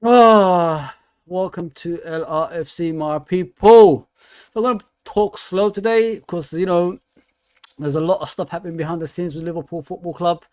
Welcome to LRFC, my people. So I'm going to talk slow today because, there's a lot of stuff happening behind the scenes with Liverpool Football Club.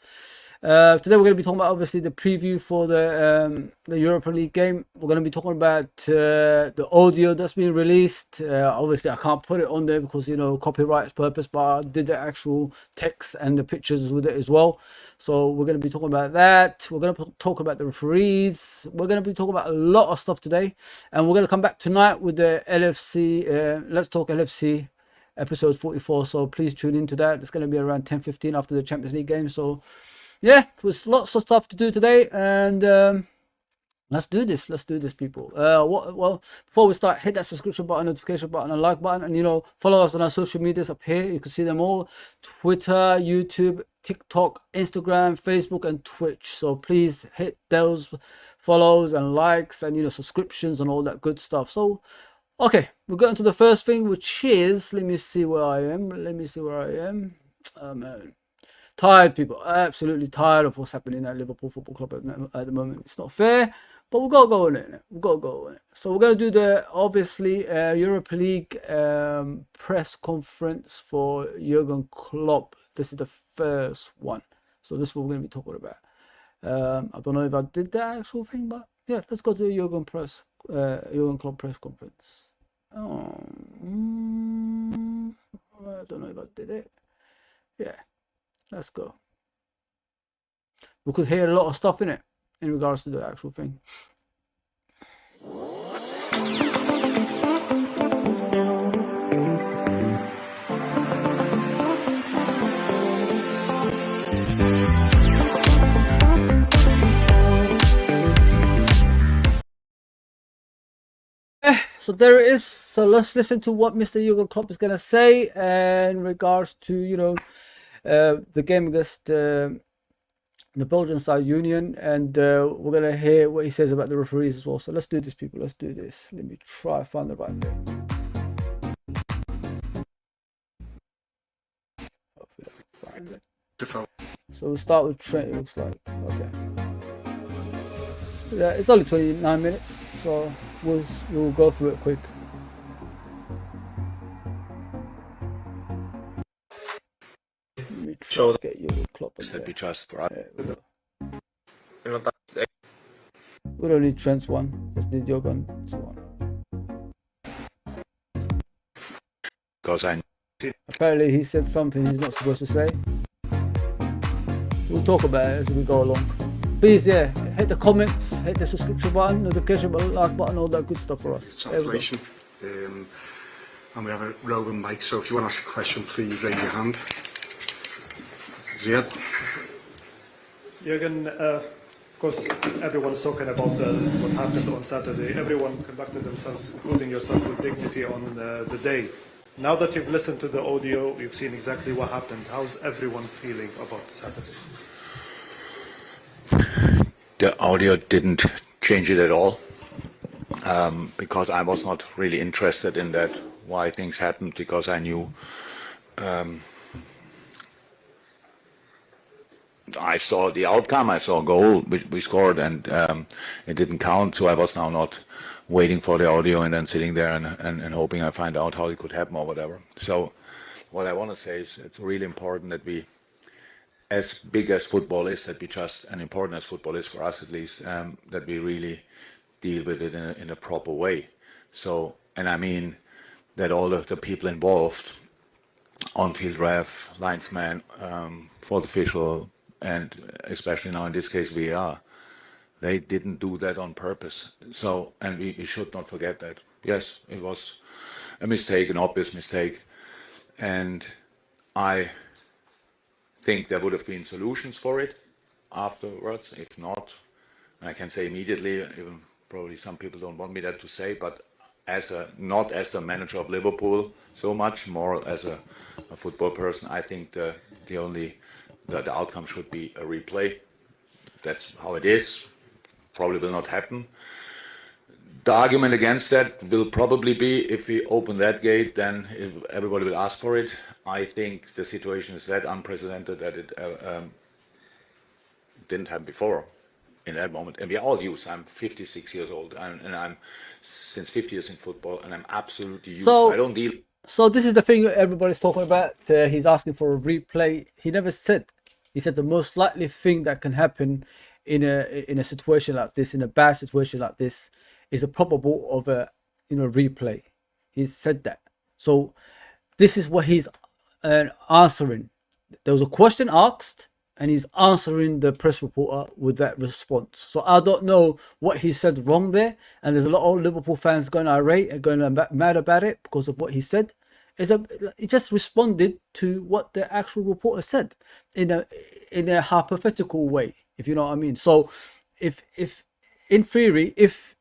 Today we're going to be talking about obviously the preview for the Europa League game. We're going to be talking about the audio that's been released. Obviously I can't put it on there because copyright purpose, but I did the actual text and the pictures with it as well. So we're going to be talking about that. We're going to talk about the referees. We're going to be talking about a lot of stuff today, and we're going to come back tonight with the LFC. Let's talk LFC episode 44, so please tune into that. It's going to be around 10:15 after the Champions League game. So yeah, there's lots of stuff to do today, and let's do this, people. Well, before we start, hit that subscription button, notification button, and like button, and follow us on our social medias up here. You can see them all: Twitter, YouTube, TikTok, Instagram, Facebook, and Twitch. So please hit those follows and likes and subscriptions and all that good stuff. So okay, we're going to the first thing, which is, let me see where I am. Oh man, tired, people, absolutely tired of what's happening at Liverpool Football Club at the moment. It's not fair, but we've got to go on it. So we're going to do the, obviously, Europa League press conference for Jurgen Klopp. This is the first one. So this is what we're going to be talking about. I don't know if I did the actual thing, but yeah, let's go to the Jurgen Klopp press conference. I don't know if I did it. Yeah, let's go. We could hear a lot of stuff in it in regards to the actual thing. So there it is. So let's listen to what Mr. Jurgen Klopp is gonna say in regards to the game against the Belgian side Union, and we're gonna hear what he says about the referees as well. So let's do this, people. Let's do this. Let me try to find the right thing. Hopefully I can find it. So we'll start with Trent. It looks like okay. Yeah, it's only 29 minutes, so we'll go through it quick. Let me try to get Jurgen Klopp in that we there. just for us. We don't need Trent's one, just need Jurgen's one. Because I Apparently he said something he's not supposed to say. We'll talk about it as we go along. Please, yeah, hit the comments, hit the subscription button, notification button, like button, all that good stuff for us. Translation. And we have a roving mic, so if you want to ask a question, please raise your hand. Ziad. Jürgen, of course, everyone's talking about what happened on Saturday. Everyone conducted themselves, including yourself, with dignity on the day. Now that you've listened to the audio, you've seen exactly what happened. How's everyone feeling about Saturday? the audio didn't change it at all, because I was not really interested in that, why things happened, because I knew I saw the outcome, I saw a goal which we scored, and it didn't count, so I was now not waiting for the audio and then sitting there and hoping I find out how it could happen or whatever. So what I want to say is it's really important that we, as big as football is, that we just, and important as football is for us at least, that we really deal with it in a proper way. So, and I mean that all of the people involved, on-field ref, linesman, fourth official, and especially now in this case VAR, they didn't do that on purpose. So, and we should not forget that. Yes, it was a mistake, an obvious mistake, and I think there would have been solutions for it afterwards. If not, and I can say immediately, even probably some people don't want me that to say, but not as a manager of Liverpool so much, more as a football person, I think the outcome should be a replay. That's how it is. Probably will not happen. The argument against that will probably be, if we open that gate, then everybody will ask for it. I think the situation is that unprecedented that it didn't happen before. in that moment. And we are all used. I'm 56 years old, and I'm since 50 years in football, and I'm absolutely used. So- I don't deal. So this is the thing everybody's talking about. He's asking for a replay. He never said. He said the most likely thing that can happen in a situation like this, in a bad situation like this, is a probable of a replay. He said that. So this is what he's answering. There was a question asked, and he's answering the press reporter with that response. So I don't know what he said wrong there, and there's a lot of Liverpool fans going irate and going mad about it because of what he said. He just responded to what the actual reporter said in a hypothetical way, if you know what I mean. So if in theory, if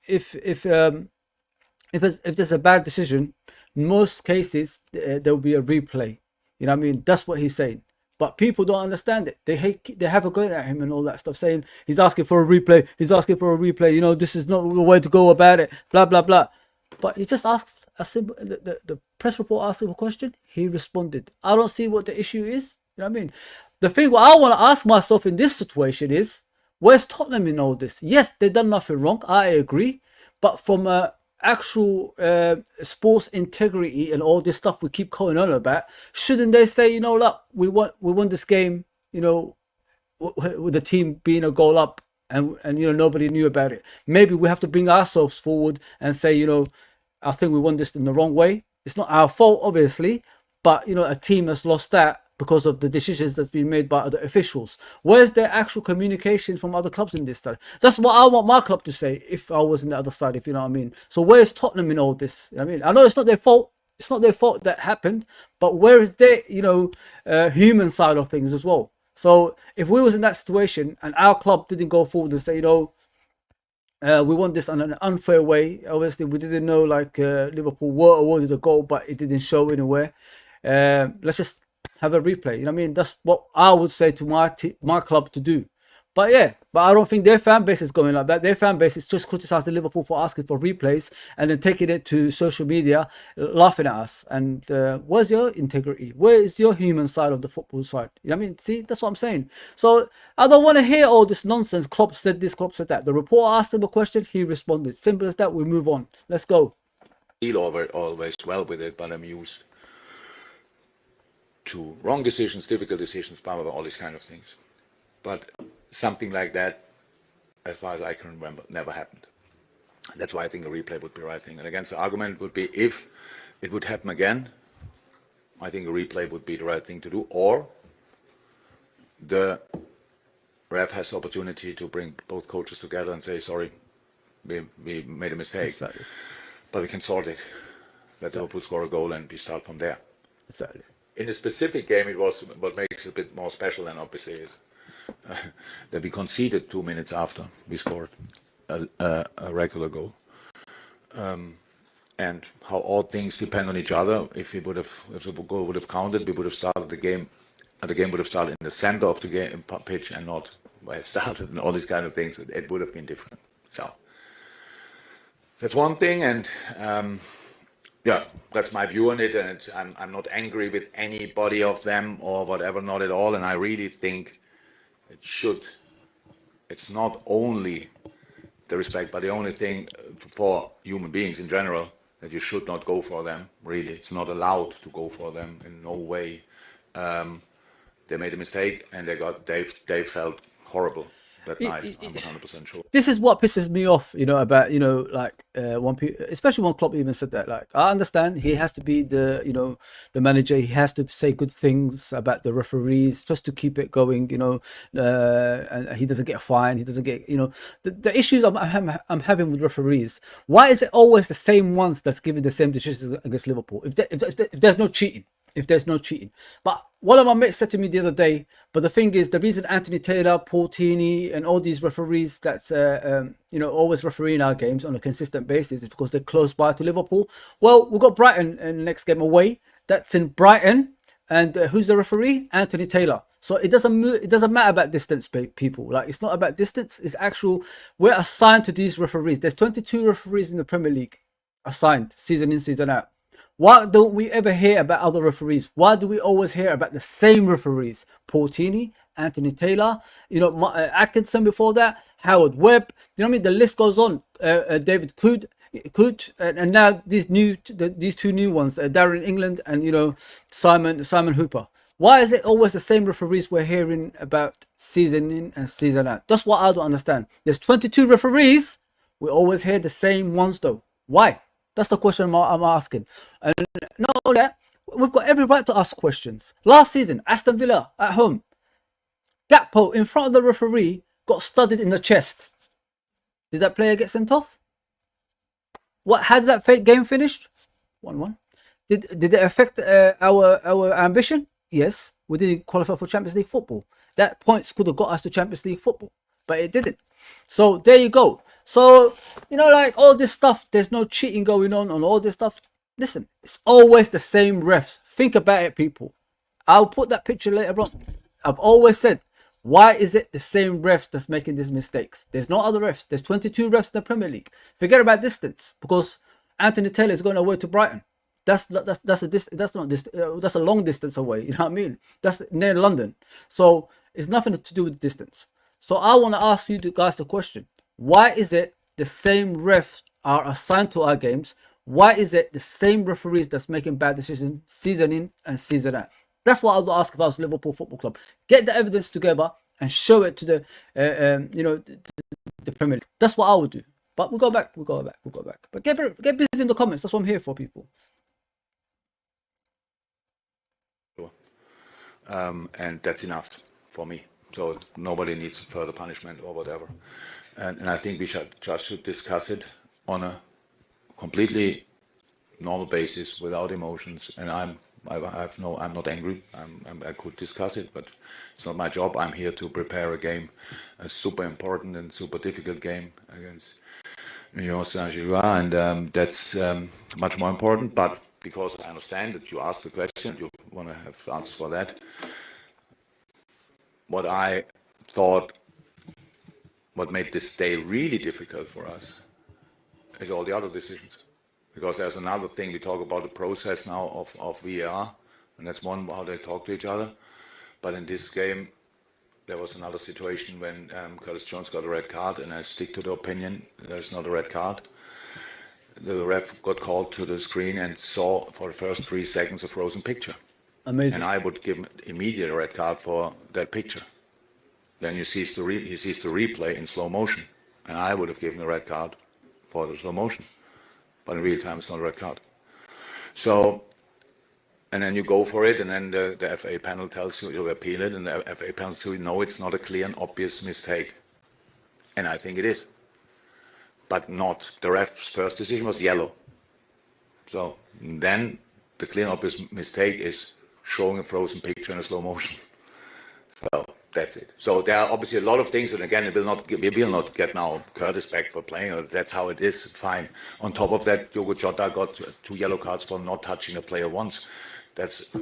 there's a bad decision, in most cases there will be a replay. You know what I mean? That's what he's saying. But people don't understand it. They have a go at him and all that stuff, saying he's asking for a replay. He's asking for a replay. You know, this is not the way to go about it. Blah blah blah. But he just asked a simple. The press report asked him a question. He responded. I don't see what the issue is. You know what I mean? The thing what I want to ask myself in this situation is, where's Tottenham in all this? Yes, they done nothing wrong. I agree. But from a actual sports integrity and all this stuff we keep going on about, shouldn't they say, you know, look, we won this game, you know, with the team being a goal up, and you know, nobody knew about it. Maybe we have to bring ourselves forward and say, you know, I think we won this in the wrong way. It's not our fault, obviously, but you know, a team has lost that because of the decisions that's been made by other officials. Where's the actual communication from other clubs in this study? That's what I want my club to say if I was on the other side, if you know what I mean. So where's Tottenham in all this? You know what I mean, I know it's not their fault. It's not their fault that happened, but where is their, you know, human side of things as well? So if we was in that situation and our club didn't go forward and say, you know, we won this on an unfair way. Obviously, we didn't know, like, Liverpool were awarded a goal, but it didn't show anywhere. Let's just have a replay. You know what I mean? That's what I would say to my club to do. But yeah, but I don't think their fan base is going like that. Their fan base is just criticizing Liverpool for asking for replays and then taking it to social media, laughing at us. And where's your integrity? Where is your human side of the football side? You know what I mean? See, that's what I'm saying. So I don't want to hear all this nonsense. Klopp said this, Klopp said that. The reporter asked him a question, he responded. Simple as that. We move on. Let's go. Deal always well with it, but I'm used to wrong decisions, difficult decisions, blah, blah, blah, all these kind of things. But something like that, as far as I can remember, never happened. That's why I think a replay would be the right thing. And against the argument would be, if it would happen again, I think a replay would be the right thing to do, or the ref has the opportunity to bring both coaches together and say, sorry, we made a mistake, Exactly. but we can sort it. Let Liverpool score a goal and we start from there. Exactly. In a specific game, it was what makes it a bit more special than obviously is that we conceded 2 minutes after we scored a regular goal. And how all things depend on each other. If the goal would have counted, we would have started the game, and the game would have started in the center of the game pitch and not where it started, and all these kind of things. It would have been different. So that's one thing, and yeah, that's my view on it. And I'm not angry with anybody of them or whatever, not at all. And I really think it's not only the respect, but the only thing for human beings in general, that you should not go for them. Really, it's not allowed to go for them in no way. They made a mistake and they felt horrible that night. I'm 100% sure. This is what pisses me off, you know, about, you know, like especially when Klopp even said that. Like, I understand he has to be the, you know, the manager. He has to say good things about the referees just to keep it going, you know, and he doesn't get fined. He doesn't get, you know, the issues I'm having with referees. Why is it always the same ones that's giving the same decisions against Liverpool? If there's no cheating. If there's no cheating. But one of my mates said to me the other day, but the thing is, the reason Anthony Taylor, Portini and all these referees that's, you know, always refereeing our games on a consistent basis is because they're close by to Liverpool. Well, we've got Brighton in the next game away. That's in Brighton. And who's the referee? Anthony Taylor. So it doesn't matter about distance, people. Like, it's not about distance. It's actual, we're assigned to these referees. There's 22 referees in the Premier League assigned, season in, season out. Why don't we ever hear about other referees? Why do we always hear about the same referees? Portini, Anthony Taylor, Atkinson before that, Howard Webb. You know what I mean? The list goes on. David Coote, and now these two new ones, Darren England and Simon Hooper. Why is it always the same referees we're hearing about season in and season out? That's what I don't understand. There's 22 referees. We always hear the same ones though. Why? That's the question I'm asking. And not only that, we've got every right to ask questions. Last season, Aston Villa at home, Gakpo in front of the referee got studded in the chest. Did that player get sent off? How did that game finish? 1-1. Did it affect our ambition? Yes, we didn't qualify for Champions League football. That points could have got us to Champions League football, but it didn't. So there you go. So, like all this stuff, there's no cheating going on all this stuff. Listen, it's always the same refs. Think about it, people. I'll put that picture later on. I've always said, why is it the same refs that's making these mistakes? There's no other refs. There's 22 refs in the Premier League. Forget about distance, because Anthony Taylor is going away to Brighton. That's a long distance away. You know what I mean? That's near London. So it's nothing to do with distance. So I want to ask you guys the question: why is it the same refs are assigned to our games? Why is it the same referees that's making bad decisions season in and season out? That's what I would ask if I was Liverpool Football Club. Get the evidence together and show it to the Premier League. That's what I would do. But we'll go back. But get busy in the comments. That's what I'm here for, people. And that's enough for me. So nobody needs further punishment or whatever. And I think we should discuss it on a completely normal basis without emotions. And I'm not angry. I could discuss it, but it's not my job. I'm here to prepare a super important and super difficult game against Saint-Gilloise, and that's much more important. But because I understand that you asked the question, you want to have answers for that. What I thought, what made this day really difficult for us is all the other decisions. Because there's another thing, we talk about the process now of VAR, and that's one, how they talk to each other. But in this game, there was another situation when Curtis Jones got a red card, and I stick to the opinion, there's not a red card. The ref got called to the screen and saw for the first 3 seconds a frozen picture. Amazing. And I would give him immediate a red card for that picture. Then he sees the replay in slow motion, and I would have given a red card for the slow motion. But in real time, it's not a red card. So, and then you go for it, and then the FA panel tells you, you appeal it, and the FA panel tells you, no, it's not a clear and obvious mistake. And I think it is. But not. The ref's first decision was yellow. So then the clear and obvious mistake is showing a frozen picture in a slow motion. So that's it. So there are obviously a lot of things, and again, we will not get now Curtis back for playing. That's how it is. Fine. On top of that, Diogo Jota got 2 yellow cards for not touching a player once. That's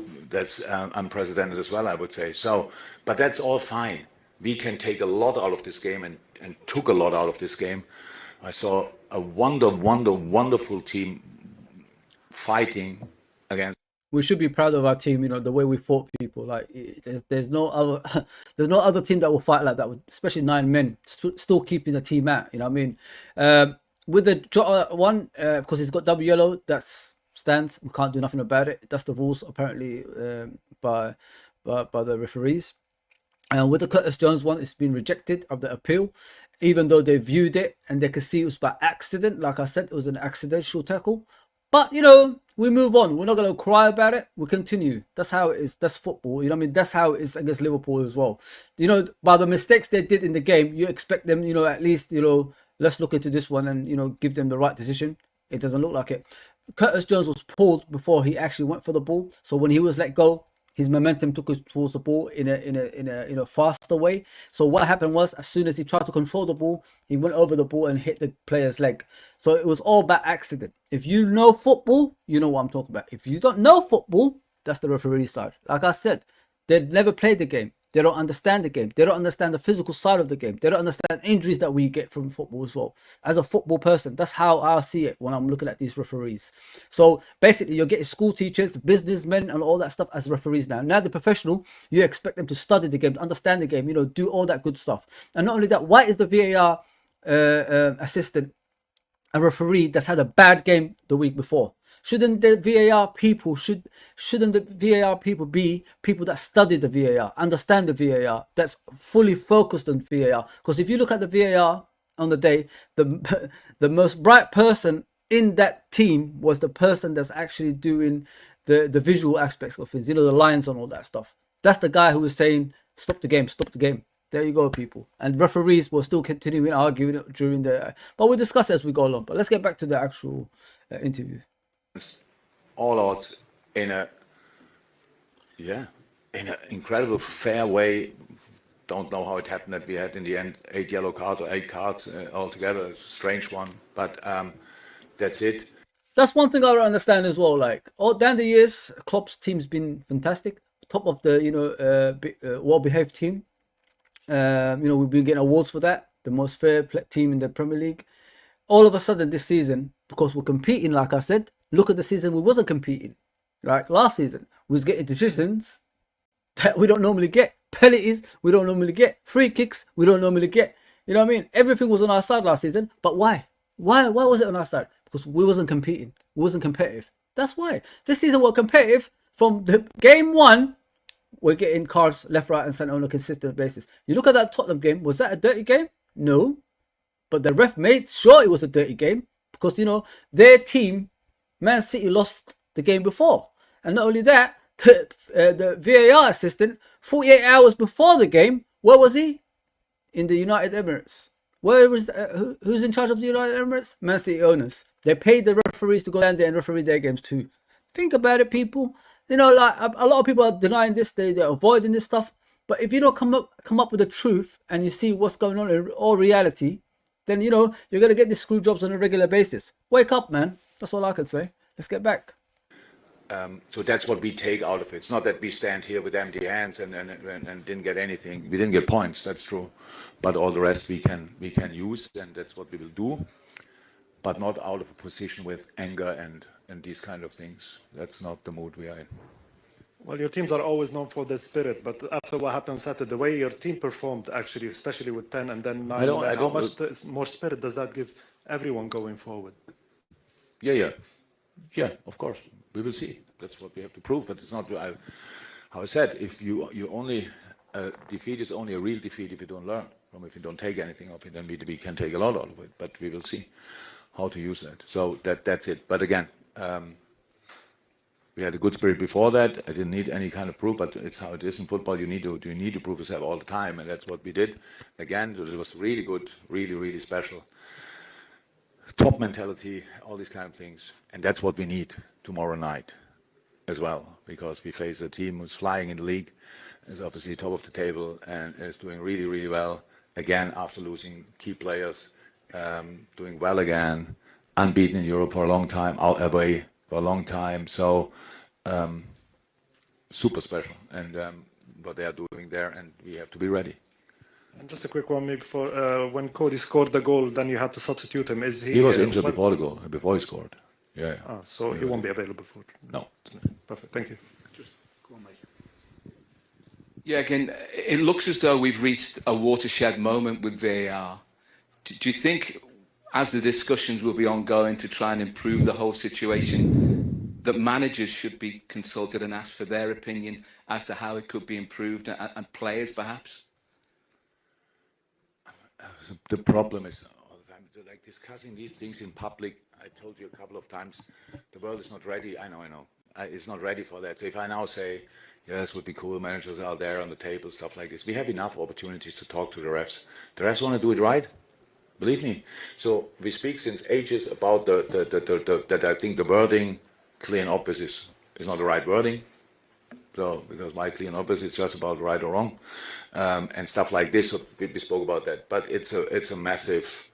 unprecedented as well, I would say. So, but that's all fine. We can take a lot out of this game, and took a lot out of this game. I saw a wonderful team fighting against. We should be proud of our team, the way we fought people. Like there's no other team that will fight like that, especially 9 men, still keeping the team out. You know what I mean? With the Jota one, because he's got double yellow, that's stands. We can't do nothing about it. That's the rules apparently by the referees. And with the Curtis Jones one, it's been rejected of the appeal, even though they viewed it and they could see it was by accident. Like I said, it was an accidental tackle. But, we move on. We're not going to cry about it. We continue. That's how it is. That's football. You know what I mean? That's how it is against Liverpool as well. By the mistakes they did in the game, you expect them, at least, let's look into this one and, give them the right decision. It doesn't look like it. Curtis Jones was pulled before he actually went for the ball. So when he was let go, his momentum took us towards the ball in a faster way. So what happened was, as soon as he tried to control the ball, he went over the ball and hit the player's leg. So it was all by accident. If you know football, you know what I'm talking about. If you don't know football, that's the referee side. Like I said, they'd never played the game. They don't understand the game. They don't understand the physical side of the game. They don't understand injuries that we get from football as well. As a football person, that's how I see it when I'm looking at these referees. So basically, you're getting school teachers, businessmen, and all that stuff as referees now. Now, the professional, you expect them to study the game, to understand the game, do all that good stuff. And not only that, why is the VAR assistant a referee that's had a bad game the week before? Shouldn't the VAR people be people that study the VAR, understand the VAR, that's fully focused on VAR? Because if you look at the VAR on the day, the most bright person in that team was the person that's actually doing the visual aspects of things, the lines and all that stuff. That's the guy who was saying, stop the game, stop the game. There you go, people. And referees will still continuing arguing during the... But we'll discuss it as we go along. But let's get back to the actual interview. All odds in an incredible fair way. Don't know how it happened that we had in the end 8 yellow cards or 8 cards altogether. It's a strange one, but that's it. That's one thing I don't understand as well. Like all down the years, Klopp's team's been fantastic, top of the well-behaved team. We've been getting awards for that, the most fair team in the Premier League. All of a sudden this season, because we're competing, like I said, look at the season we wasn't competing. Like last season, we was getting decisions that we don't normally get. Penalties, we don't normally get. Free kicks, we don't normally get. You know what I mean? Everything was on our side last season, but why? Why was it on our side? Because we wasn't competing. We wasn't competitive. That's why. This season we're competitive from the game one. We're getting cards left, right, and centre on a consistent basis. You look at that Tottenham game. Was that a dirty game? No. But the ref made sure it was a dirty game because, their team, Man City, lost the game before. And not only that, the VAR assistant, 48 hours before the game, where was he? In the United Emirates. Where was who's in charge of the United Emirates? Man City owners. They paid the referees to go down there and referee their games too. Think about it, people. Like a lot of people are denying this, they're avoiding this stuff. But if you don't come up with the truth and you see what's going on in all reality, then you're gonna get these screw jobs on a regular basis. Wake up, man. That's all I can say. Let's get back. So that's what we take out of it. It's not that we stand here with empty hands and didn't get anything. We didn't get points, that's true. But all the rest we can use, and that's what we will do. But not out of a position with anger and these kind of things. That's not the mood we are in. Well, your teams are always known for their spirit, but after what happened Saturday, the way your team performed, actually, especially with 10 and then 9, how much more spirit does that give everyone going forward? Yeah, of course. We will see. That's what we have to prove. But it's not, how I said, if you only, defeat is only a real defeat if you don't learn from, if you don't take anything of it, then we can take a lot out of it. But we will see how to use that. So that's it. But again, we had a good spirit before that. I didn't need any kind of proof, but it's how it is in football. You need to prove yourself all the time, and that's what we did. Again, it was really good, really, really special. Top mentality, all these kind of things, and that's what we need tomorrow night as well, because we face a team who's flying in the league, is obviously top of the table, and is doing really, really well. Again, after losing key players, doing well again, unbeaten in Europe for a long time, out away for a long time. So super special, and what they are doing there, and we have to be ready. And just a quick one, maybe for when Cody scored the goal, then you had to substitute him. Is he? He was injured before the goal, before he scored. Yeah. So he won't be available for. No. Perfect. Thank you. Yeah, again, it looks as though we've reached a watershed moment with VAR. Do you think, as the discussions will be ongoing to try and improve the whole situation, that managers should be consulted and asked for their opinion as to how it could be improved, and players perhaps? The problem is all the time, like discussing these things in public. I told you a couple of times, the world is not ready. I know. It's not ready for that. So if I now say, yes, would be cool, managers are there on the table, stuff like this. We have enough opportunities to talk to the refs. The refs want to do it right. Believe me. So we speak since ages about that I think the wording, clear and obvious, is not the right wording. So, because my clear and obvious is just about right or wrong, and stuff like this. So we spoke about that, but it's a massive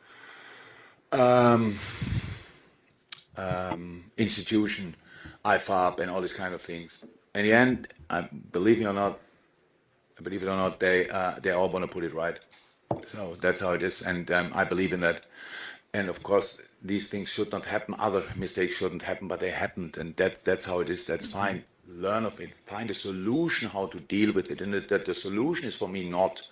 institution, IFAB, and all these kind of things. In the end, believe me or not, believe it or not, they all want to put it right. So that's how it is, and I believe in that. And of course, these things should not happen. Other mistakes shouldn't happen, but they happened, and that's how it is. That's fine. Learn of it. Find a solution how to deal with it, and that the solution is for me not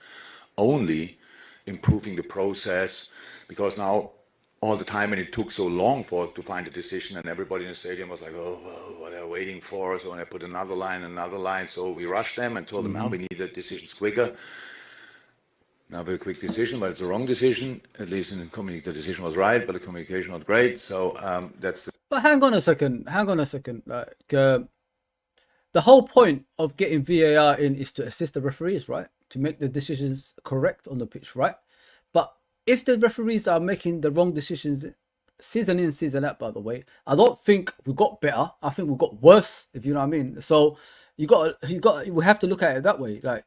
only improving the process, because now all the time when it took so long to find a decision, and everybody in the stadium was like, oh, well, what are they waiting for? So when I put another line, so we rushed them and told them, now we need the decisions quicker. Now, very quick decision, but it's a wrong decision. At least in the the decision was right, but the communication not great. So that's. But hang on a second. Like, the whole point of getting VAR in is to assist the referees, right? To make the decisions correct on the pitch, right? But if the referees are making the wrong decisions, season in, season out, by the way, I don't think we got better. I think we got worse, if you know what I mean. So we have to look at it that way. Like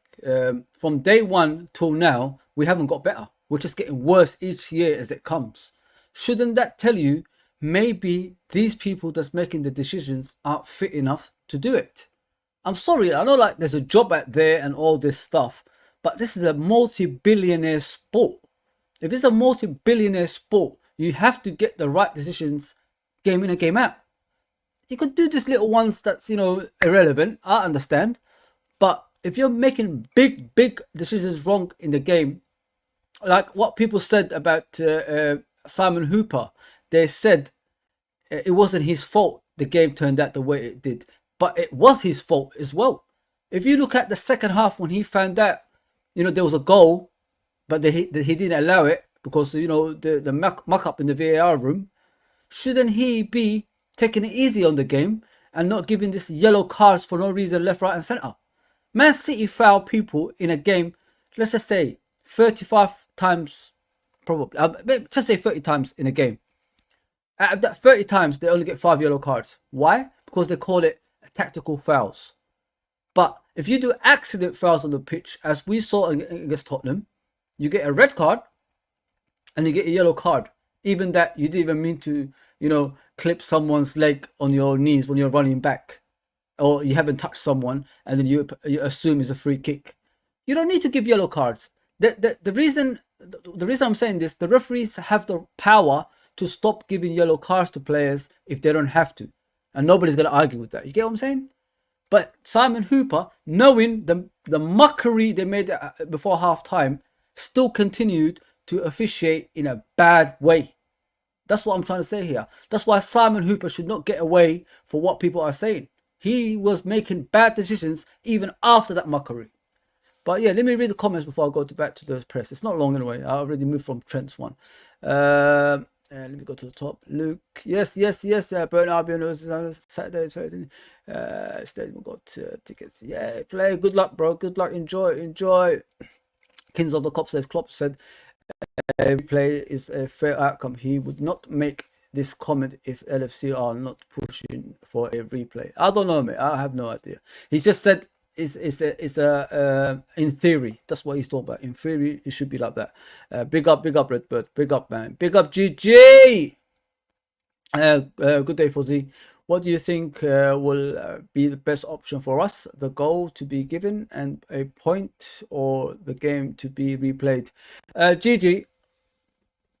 from day one till now, we haven't got better. We're just getting worse each year as it comes. Shouldn't that tell you maybe these people that's making the decisions aren't fit enough to do it? I'm sorry, I know like there's a job out there and all this stuff, but this is a multi-billionaire sport. If it's a multi-billionaire sport, you have to get the right decisions game in and game out. You could do these little ones that's, you know, irrelevant. I understand. But if you're making big decisions wrong in the game, like what people said about Simon Hooper, they said it wasn't his fault the game turned out the way it did. But it was his fault as well. If you look at the second half when he found out, you know, there was a goal, but he didn't allow it because, you know, the muck up in the VAR room, shouldn't he be taking it easy on the game and not giving this yellow cards for no reason left, right and centre? Man City foul people in a game, let's just say 35 times, probably, just say 30 times in a game. Out of that 30 times, they only get 5 yellow cards. Why? Because they call it tactical fouls. But if you do accident fouls on the pitch, as we saw against Tottenham, you get a red card and you get a yellow card, even that you didn't even mean to, you know, clip someone's leg on your knees when you're running back, or you haven't touched someone and then you assume it's a free kick. You don't need to give yellow cards. The reason I'm saying this, the referees have the power to stop giving yellow cards to players if they don't have to, and nobody's going to argue with that. You get what I'm saying? But Simon Hooper, knowing the mockery they made before half time, still continued to officiate in a bad way. That's what I'm trying to say here. That's why Simon Hooper should not get away for what people are saying. He was making bad decisions even after that mockery. But yeah, let me read the comments before I go back to the press. It's not long anyway. I already moved from Trent's one. Let me go to the top. Luke, yes. Burn Albion was Saturday. Stadium got tickets. Yeah, play. Good luck, bro. Good luck. Enjoy. Kings of the Cop says, Klopp said, every play is a fair outcome. He would not make this comment if LFC are not pushing for a replay. I don't know, mate. I have no idea. He just said it's in theory. That's what he's talking about. In theory, it should be like that. Big up, Redbird. Big up, man. Big up, GG. Good day, Fuzzy. What do you think will be the best option for us? The goal to be given and a point, or the game to be replayed? GG,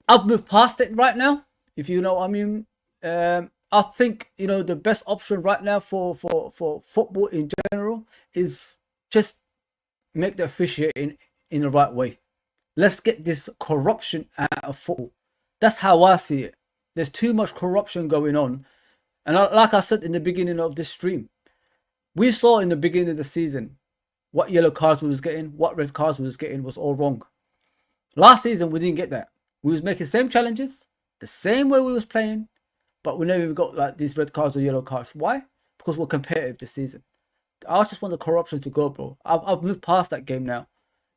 I've moved past it right now, if you know what I mean. I think, you know, the best option right now for football in general is just make the officiating in the right way. Let's get this corruption out of football. That's how I see it. There's too much corruption going on. And like I said in the beginning of this stream, we saw in the beginning of the season what yellow cards we was getting, what red cards we was getting was all wrong. Last season, we didn't get that. We was making the same challenges, the same way we was playing, but we never got like these red cards or yellow cards. Why? Because we're competitive this season. I just want the corruption to go, bro. I've moved past that game now.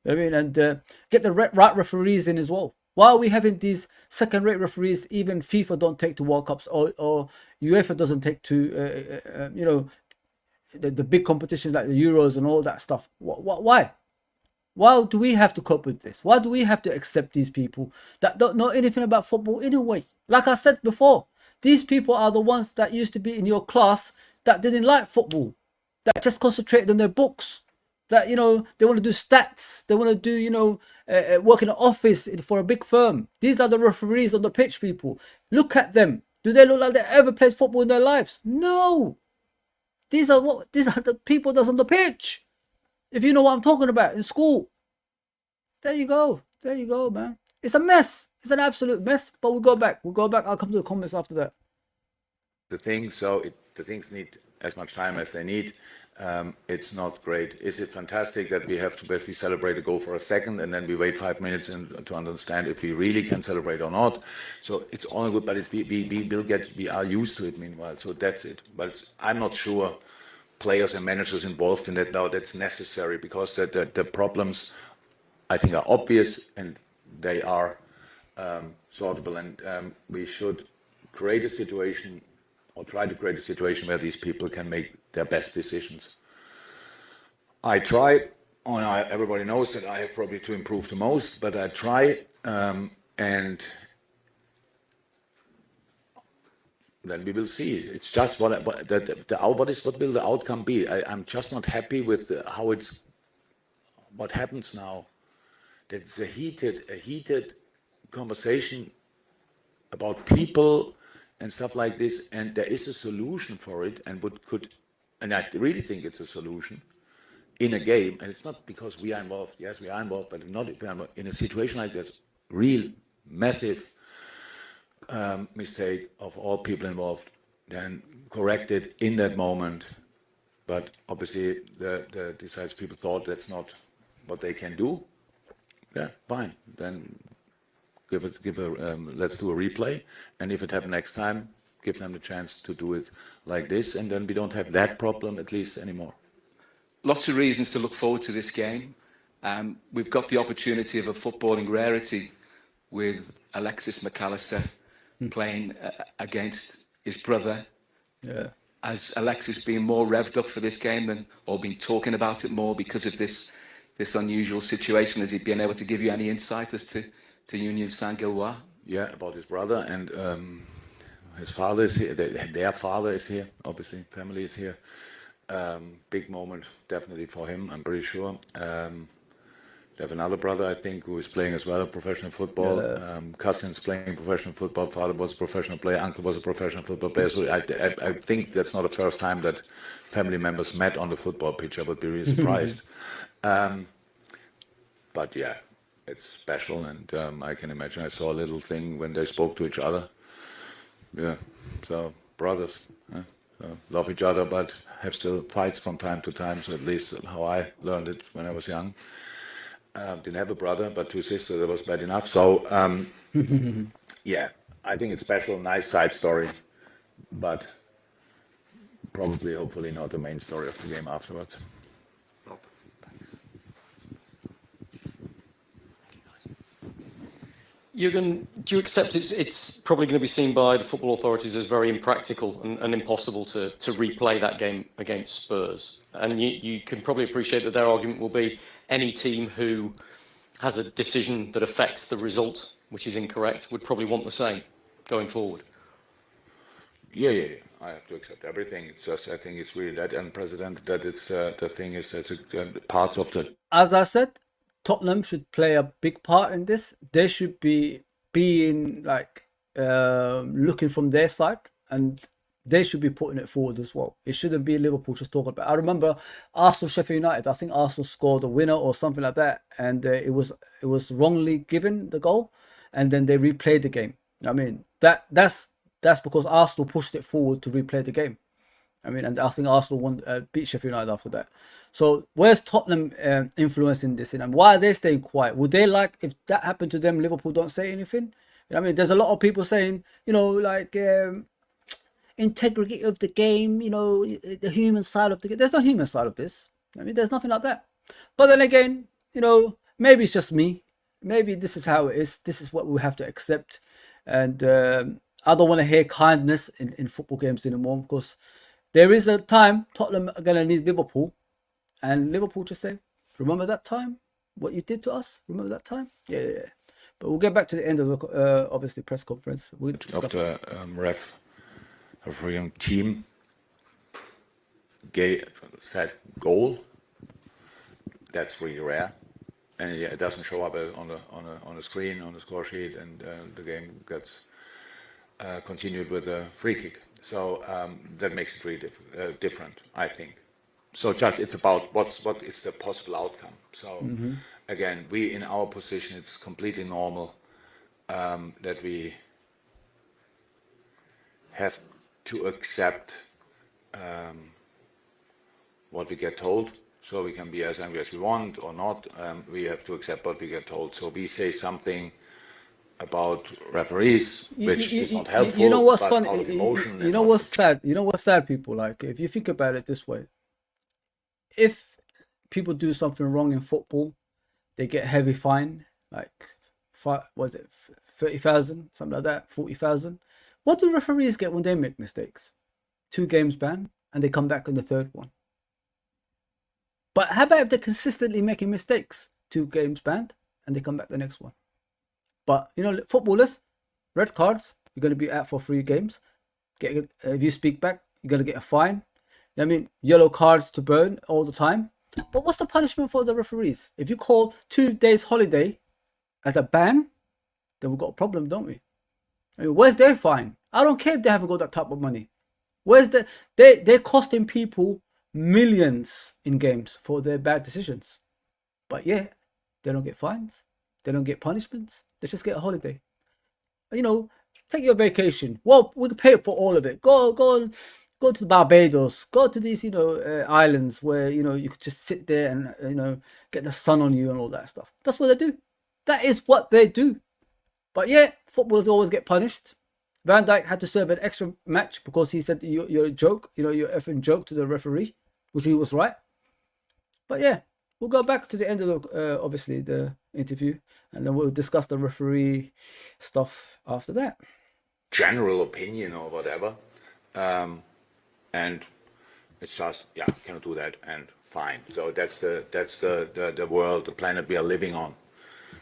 You know what I mean? And get the right referees in as well. Why are we having these second-rate referees? Even FIFA don't take to World Cups, or UEFA doesn't take to, you know, the big competitions like the Euros and all that stuff. Why? Why do we have to cope with this? Why do we have to accept these people that don't know anything about football anyway? Like I said before, these people are the ones that used to be in your class that didn't like football, that just concentrated on their books, that, you know, they want to do stats. They want to do, you know, work in an office for a big firm. These are the referees on the pitch, people. Look at them. Do they look like they ever played football in their lives? No. These are the people that's on the pitch. If you know what I'm talking about, in school. There you go. There you go, man. It's a mess. It's an absolute mess. But we'll go back. I'll come to the comments after that. The things need as much time as they need. It's not great. Is it fantastic that we have to basically celebrate a goal for a second and then we wait 5 minutes to understand if we really can celebrate or not? So it's all good, but we are used to it meanwhile. So that's it. But I'm not sure players and managers involved in that now that's necessary, because the problems I think are obvious and they are sortable, and we should create a situation or try to create a situation where these people can make their best decisions. I try, everybody knows that I have probably to improve the most, but I try, and then we will see. It's just what will the outcome be? I'm just not happy with what happens now. That it's a heated conversation about people and stuff like this, and there is a solution for it, and I really think it's a solution in a game, and it's not because we are involved. Yes, we are involved, but not if we are involved. In a situation like this, real massive mistake of all people involved, then correct it in that moment. But obviously, the decisive people thought that's not what they can do. Yeah, fine. Then let's do a replay, and if it happens next time, give them the chance to do it like this, and then we don't have that problem at least anymore. Lots of reasons to look forward to this game. We've got the opportunity of a footballing rarity with Alexis McAllister playing against his brother. Yeah. Has Alexis been more revved up for this game or been talking about it more because of this unusual situation? Has he been able to give you any insight as to Union Saint-Gilloise? Yeah, about his brother, and his father is here. Their father is here. Obviously, family is here. Big moment, definitely for him. I'm pretty sure. They have another brother, I think, who is playing as well professional football. Yeah. Cousins playing professional football. Father was a professional player. Uncle was a professional football player. So I think that's not the first time that family members met on the football pitch. I would be really surprised. But yeah, it's special, and I can imagine I saw a little thing when they spoke to each other. Yeah, so brothers, so love each other, but have still fights from time to time. So at least how I learned it when I was young. Didn't have a brother, but 2 sisters. That was bad enough. So yeah, I think it's special, nice side story, but probably, hopefully, not the main story of the game afterwards. Rob. Jürgen, do you accept it's probably going to be seen by the football authorities as very impractical and impossible to replay that game against Spurs? And you can probably appreciate that their argument will be any team who has a decision that affects the result, which is incorrect, would probably want the same going forward. Yeah. I have to accept everything. It's just, I think it's really that unprecedented that it's the thing is that's parts of the. As I said, Tottenham should play a big part in this. They should be being like looking from their side, and they should be putting it forward as well. It shouldn't be Liverpool just talking about. I remember Arsenal, Sheffield United. I think Arsenal scored a winner or something like that, and it was wrongly given the goal, and then they replayed the game. I mean that's because Arsenal pushed it forward to replay the game. I mean, and I think Arsenal beat Sheffield United after that. So where's Tottenham influencing this? And why are they staying quiet? Would they like, if that happened to them, Liverpool don't say anything? You know, I mean, there's a lot of people saying, you know, like integrity of the game, you know, the human side of the game. There's no human side of this. I mean, there's nothing like that. But then again, you know, maybe it's just me. Maybe this is how it is. This is what we have to accept. And I don't want to hear kindness in football games anymore, because there is a time Tottenham are going to need Liverpool, and Liverpool just say, remember that time? What you did to us? Remember that time? Yeah. But we'll get back to the end of the, obviously, press conference. We'll of the refereeing team said goal, that's really rare, and yeah, it doesn't show up on the screen, on the score sheet, and the game gets continued with a free kick. So that makes it really different, I think. So just it's about what is the possible outcome. So again, we in our position, it's completely normal that we have to accept what we get told. So we can be as angry as we want or not. We have to accept what we get told. So we say something about referees, which is not helpful. You know what's but funny? out of emotion You and know not- what's sad? You know what's sad, people? Like, if you think about it this way, if people do something wrong in football, they get heavy fine, like was it 30,000, something like that, 40,000. What do referees get when they make mistakes? 2 games ban, and they come back on the 3rd one. But how about if they're consistently making mistakes? 2 games banned, and they come back the next one. But you know, footballers, red cards, you're going to be out for 3 games. If you speak back, you're going to get a fine. I mean, yellow cards to burn all the time. But what's the punishment for the referees? If you call 2 days holiday as a ban, then we've got a problem, don't we? I mean, where's their fine? I don't care if they haven't got that type of money. Where's they're costing people millions in games for their bad decisions. But yeah, they don't get fines. They don't get punishments. They just get a holiday. You know, take your vacation. Well, we can pay for all of it. Go to Barbados. Go to these, islands where, you could just sit there and, get the sun on you and all that stuff. That's what they do. That is what they do. But yeah, footballers always get punished. Van Dijk had to serve an extra match because he said you're a joke, you're effing joke to the referee, which he was right. But yeah, we'll go back to the end of obviously the interview, and then we'll discuss the referee stuff after that. General opinion or whatever, and it's just you cannot do that, and fine. So that's the world, the planet we are living on.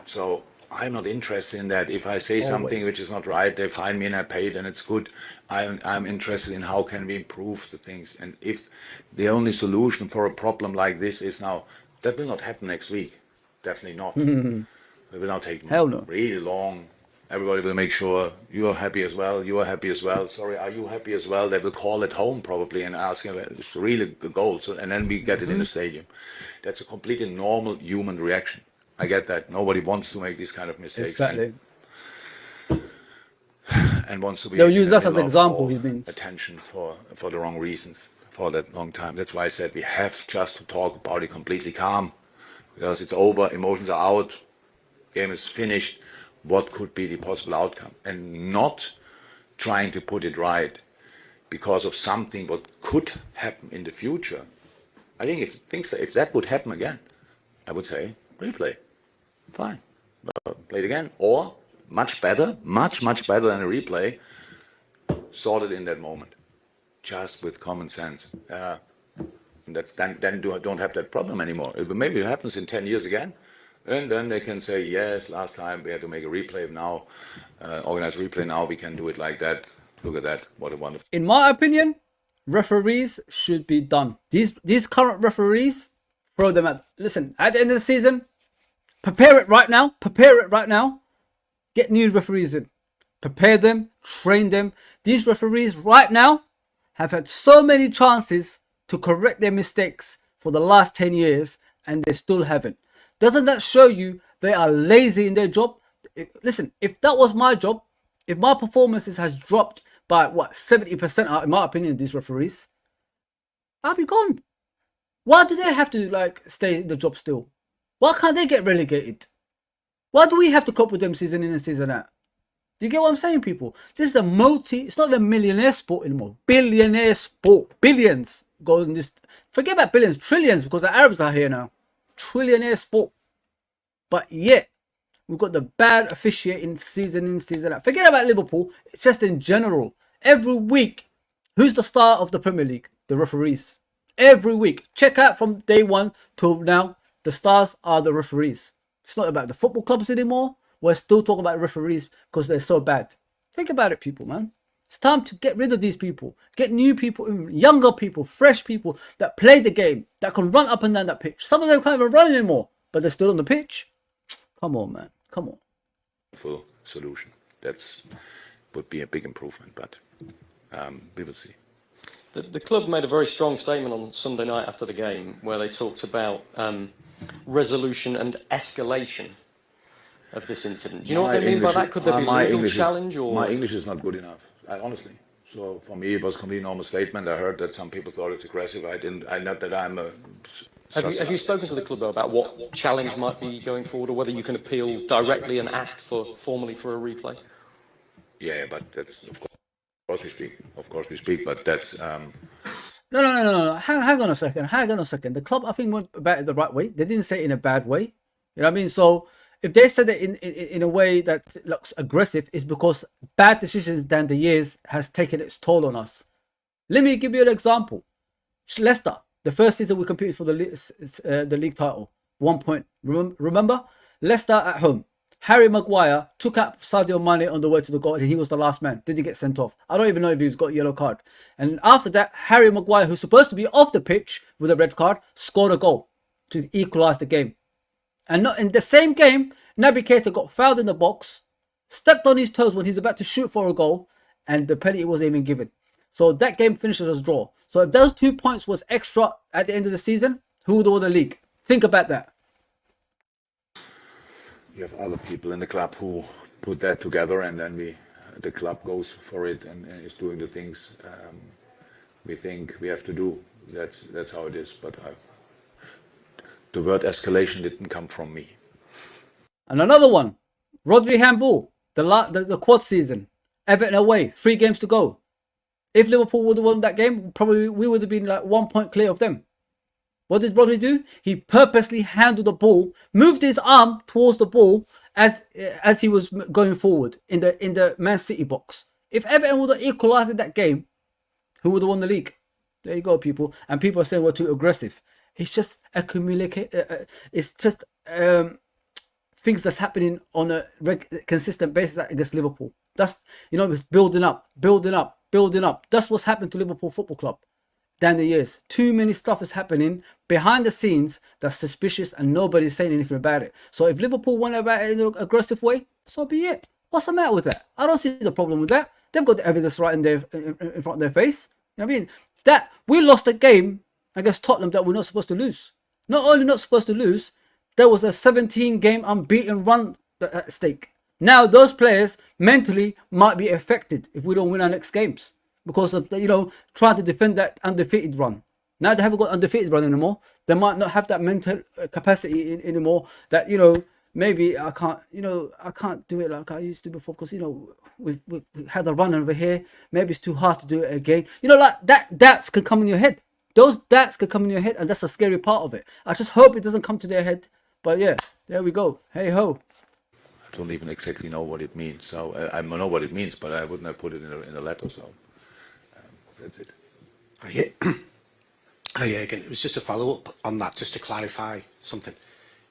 So I'm not interested in that. If I say something which is not right, they fine me and I pay it and it's good. I'm interested in how can we improve the things. And if the only solution for a problem like this is now, that will not happen next week. Definitely not. It will not take really long. Everybody will make sure you are happy as well. You are happy as well. Sorry, are you happy as well? They will call at home probably and ask him, it's really a goal. So, and then we get it in the stadium. That's a completely normal human reaction. I get that. Nobody wants to make these kind of mistakes. Exactly. And wants to be. They'll use in the us as middle an of example, all he means. Attention for the wrong reasons for that long time. That's why I said we have just to talk about it completely calm, because it's over. Emotions are out. Game is finished. What could be the possible outcome, and not trying to put it right because of something what could happen in the future. I think if that would happen again, I would say replay. Fine, play it again, or much better, much better than a replay. Sort it in that moment, just with common sense. And that's then don't have that problem anymore. Maybe it happens in 10 years again, and then they can say yes. Last time we had to make a replay. Now, organized replay. Now we can do it like that. Look at that! What a wonderful. In my opinion, referees should be done. These current referees, throw them at. Listen, at the end of the season. Prepare it right now. Get new referees in. Prepare them. Train them. These referees right now have had so many chances to correct their mistakes for the last 10 years and they still haven't. Doesn't that show you they are lazy in their job? Listen, if that was my job, if my performances has dropped by 70% in my opinion, these referees, I'll be gone. Why do they have to stay in the job still? Why can't they get relegated? Why do we have to cope with them season in and season out? Do you get what I'm saying, people? This is it's not even a millionaire sport anymore. Billionaire sport. Billions goes in this. Forget about billions, trillions, because the Arabs are here now. Trillionaire sport. But yet, we've got the bad officiating season in, season out. Forget about Liverpool. It's just in general. Every week, who's the star of the Premier League? The referees. Every week. Check out from day one till now. The stars are the referees. It's not about the football clubs anymore. We're still talking about referees because they're so bad. Think about it, people, man. It's time to get rid of these people. Get new people, younger people, fresh people that play the game, that can run up and down that pitch. Some of them can't even run anymore, but they're still on the pitch. Come on, man. Come on. Full solution. That's would be a big improvement, but we will see. The club made a very strong statement on Sunday night after the game where they talked about resolution and escalation of this incident. Do you know what they mean by that? Could there be a legal challenge? My English is not good enough, honestly. So for me, it was a completely normal statement. I heard that some people thought it's aggressive. Not that I'm a... Have you spoken to the club though about what challenge might be going forward, or whether you can appeal directly and ask formally for a replay? Yeah, but that's of course we speak. Of course we speak, but that's. No. Hang on a second. The club, I think, went about it the right way. They didn't say it in a bad way. You know what I mean? So if they said it in a way that looks aggressive, it's because bad decisions down the years has taken its toll on us. Let me give you an example. Leicester, the first season we competed for the league title, 1 point. Remember? Leicester at home. Harry Maguire took out Sadio Mane on the way to the goal and he was the last man. Did he get sent off? I don't even know if he's got a yellow card. And after that, Harry Maguire, who's supposed to be off the pitch with a red card, scored a goal to equalise the game. And not in the same game, Naby Keita got fouled in the box, stepped on his toes when he's about to shoot for a goal, and the penalty wasn't even given. So that game finished as a draw. So if those 2 points was extra at the end of the season, who would have won the league? Think about that. You have other people in the club who put that together, and then the club goes for it and is doing the things we think we have to do. That's how it is. But the word escalation didn't come from me. And another one, Rodri handball, the quad season, Everton away, 3 games to go. If Liverpool would have won that game, probably we would have been like 1 point clear of them. What did Rodri do? He purposely handled the ball, moved his arm towards the ball as he was going forward in the Man City box. If Everton would have equalised in that game, who would have won the league? There you go, people. And people are saying we're too aggressive. It's just it's just things that's happening on a consistent basis against Liverpool. That's, it's building up. That's what's happened to Liverpool Football Club down the years. Too many stuff is happening behind the scenes that's suspicious and nobody's saying anything about it. So if Liverpool went about it in an aggressive way, so be it. What's the matter with that? I don't see the problem with that. They've got the evidence right in front of their face. You know what I mean? That we lost a game against Tottenham that we're not supposed to lose. Not only not supposed to lose, there was a 17-game unbeaten run at stake. Now those players mentally might be affected if we don't win our next games because of trying to defend that undefeated run. Now they haven't got undefeated run anymore. They might not have that mental capacity anymore. That maybe I can't do it like I used to before because we had a run over here. Maybe it's too hard to do it again. Like doubts could come in your head. Those doubts could come in your head, and that's a scary part of it. I just hope it doesn't come to their head. But yeah, there we go. Hey ho. I don't even exactly know what it means. So I know what it means, but I wouldn't have put it in a letter. So that's it. Again, it was just a follow-up on that, just to clarify something.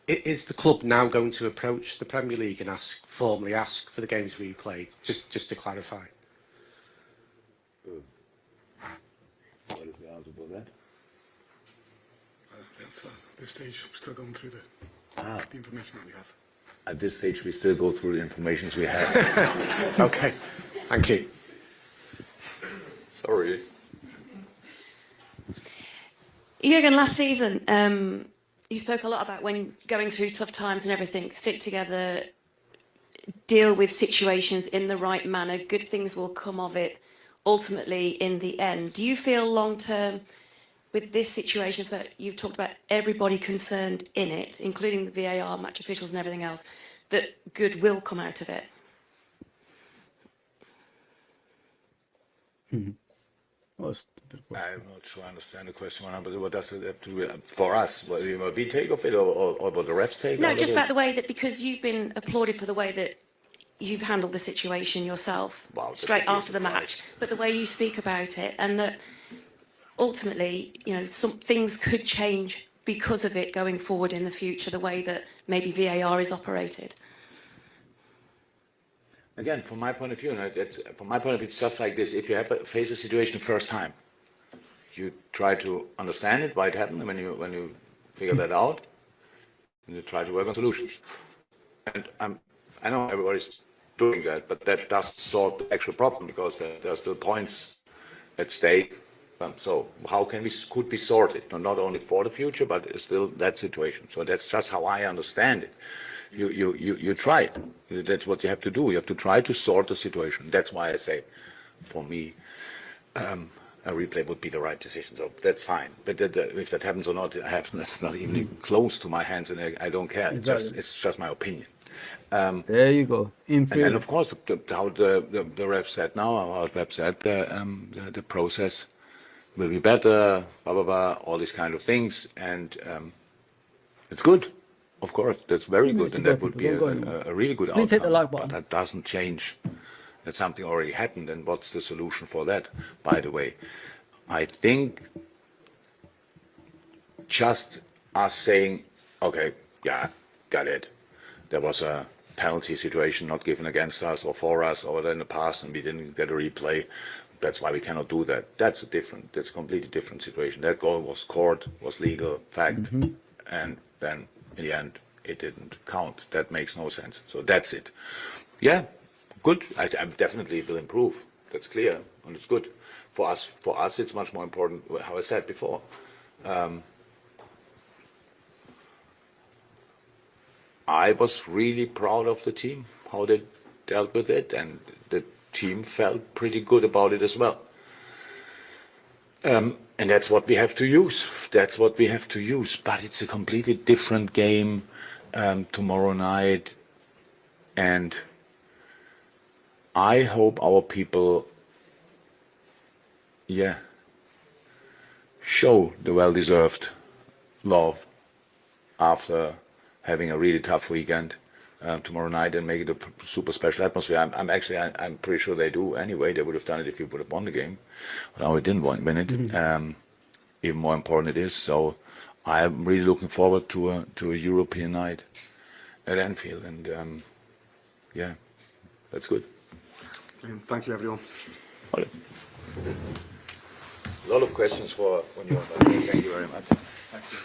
Is the club now going to approach the Premier League and formally ask for the games replayed? Just to clarify. What is the answer for that? At this stage, we're still going through the information that we have. At this stage, we still go through the information we have. Okay, thank you. Sorry. Jürgen, last season, you spoke a lot about when going through tough times and everything, stick together, deal with situations in the right manner, good things will come of it, ultimately in the end. Do you feel long-term with this situation that you've talked about everybody concerned in it, including the VAR, match officials and everything else, that good will come out of it? I'm not sure I understand the question, but what does it have to do for us? What we take of it, or what the refs take? No, just about the way that, because you've been applauded for the way that you've handled the situation yourself straight after the match, but the way you speak about it, and that ultimately, some things could change because of it going forward in the future, the way that maybe VAR is operated. again, from my point of view, it's just like this. If you face a situation the first time, you try to understand it, why it happened, and when you figure that out, you try to work on solutions. And I know everybody's doing that, but that doesn't solve the actual problem because there are still points at stake. So how could be sorted, not only for the future, but still that situation. So that's just how I understand it. You try it. That's what you have to do. You have to try to sort the situation. That's why I say, for me, a replay would be the right decision. So that's fine. But if that happens or not, that's not even close to my hands, and I don't care. Exactly. It's just my opinion. There you go. And of course, how the ref said now, how the ref said, the process will be better, blah, blah, blah, all these kind of things. And it's good. Of course, that's very good. And that would be a really good outcome. Please hit the like button. But that doesn't change that something already happened. And what's the solution for that, by the way? I think just us saying, okay, yeah, got it. There was a penalty situation not given against us or for us or in the past, and we didn't get a replay. That's why we cannot do that. That's a completely different situation. That goal was scored, was legal, fact, and then in the end it didn't count. That makes no sense. So that's it. Yeah, good. I definitely will improve. That's clear, and it's good for us. For us, it's much more important. How I said before. I was really proud of the team, how they dealt with it, and the team felt pretty good about it as well. And that's what we have to use. That's what we have to use. But it's a completely different game tomorrow night. And I hope our people, show the well-deserved love after having a really tough weekend tomorrow night and make it a super special atmosphere. I'm pretty sure they do anyway. They would have done it if we would have won the game. But now we didn't win it. Even more important it is. So I'm really looking forward to a European night at Anfield. And that's good. And thank you, everyone. A lot of questions for when you're on. Thank you very much. Thank you.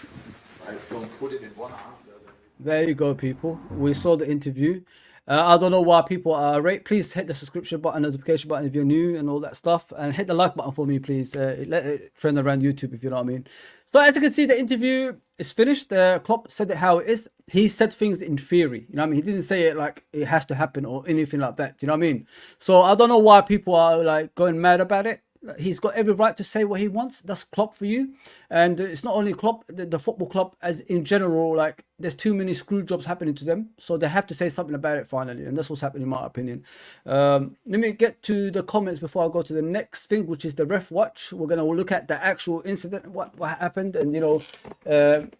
I don't put it in one answer. There you go, people. We saw the interview. I don't know why people are irate. Please hit the subscription button, notification button if you're new and all that stuff. And hit the like button for me, please. Let it trend around YouTube, if you know what I mean. So as you can see, the interview is finished. Klopp said it how it is. He said things in theory. You know what I mean? He didn't say it like it has to happen or anything like that. You know what I mean? So I don't know why people are like going mad about it. He's got every right to say what he wants. That's Klopp for you. And it's not only Klopp, the football club as in general, like there's too many screw jobs happening to them. So they have to say something about it finally. And that's what's happening in my opinion. Let me get to the comments before I go to the next thing, which is the ref watch. We're going to look at the actual incident, what happened and, you know,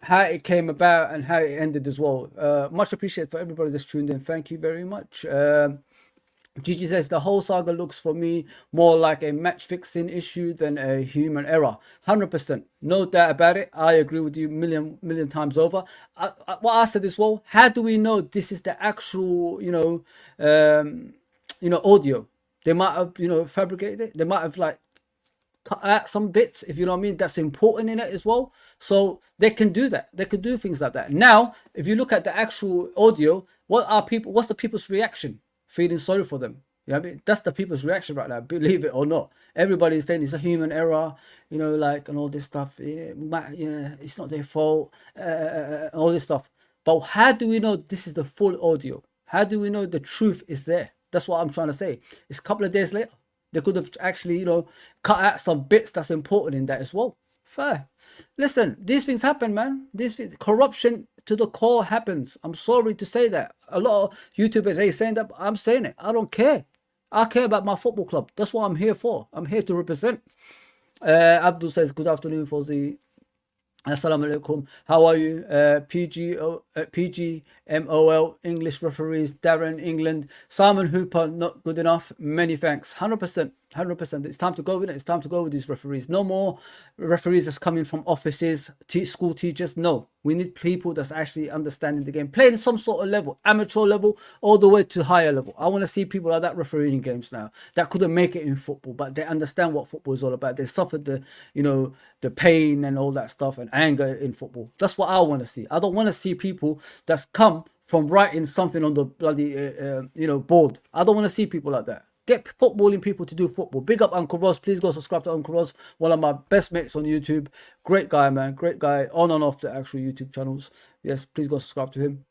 how it came about and how it ended as well. Much appreciated for everybody that's tuned in. Thank you very much. Gigi says the whole saga looks for me more like a match fixing issue than a human error. 100%, no doubt about it. I agree with you million times over. What I said as well, how do we know this is the actual audio? They might have fabricated it. They might have like cut out some bits, if you know what I mean. That's important in it as well. So they can do that. They could do things like that. Now, if you look at the actual audio, what's the people's reaction? Feeling sorry for them. You know what I mean? That's the people's reaction right now, believe it or not. Everybody's saying it's a human error, you know, like, and all this stuff. Yeah, it's not their fault, all this stuff. But how do we know this is the full audio? How do we know the truth is there? That's what I'm trying to say. It's a couple of days later. They could have actually, cut out some bits that's important in that as well. Fair. Listen, these things happen, man. Corruption to the core happens. I'm sorry to say that. A lot of YouTubers ain't saying that, but I'm saying it. I don't care. I care about my football club. That's what I'm here for. I'm here to represent. Abdul says, good afternoon, Fozzy. Assalamu alaikum. How are you? PGMOL, English referees, Darren, England. Simon Hooper, not good enough. Many thanks. 100%. 100%. It's time to go with it. It's time to go with these referees. No more referees that's coming from offices, school teachers. No, we need people that's actually understanding the game, playing some sort of level, amateur level, all the way to higher level. I want to see people like that refereeing games now that couldn't make it in football, but they understand what football is all about. They suffered the, you know, the pain and all that stuff and anger in football. That's what I want to see. I don't want to see people that's come from writing something on the bloody, you know, board. I don't want to see people like that. Get footballing people to do football. Big up Uncle Ross. Please go subscribe to Uncle Ross. One of my best mates on YouTube. Great guy, man. Great guy on and off the actual YouTube channels. Yes, please go subscribe to him.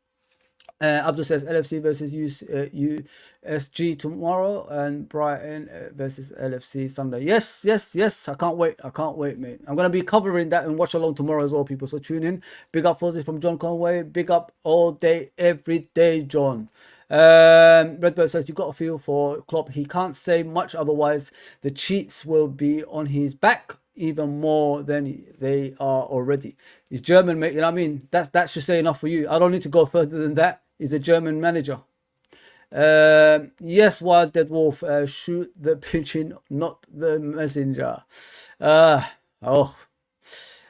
Abdul says LFC versus USG tomorrow and Brighton versus LFC Sunday. Yes, yes, yes. I can't wait. I can't wait, mate. I'm going to be covering that and watch along tomorrow as well, people. So tune in. Big up Fozzy from John Conway. Big up all day, every day, John. Redbird says you got a feel for Klopp. He can't say much, otherwise the cheats will be on his back even more than they are already. He's German, mate. You know what I mean? That should say enough for you. I don't need to go further than that. He's a German manager. Yes, Wild Dead Wolf. Shoot the pigeon, not the messenger.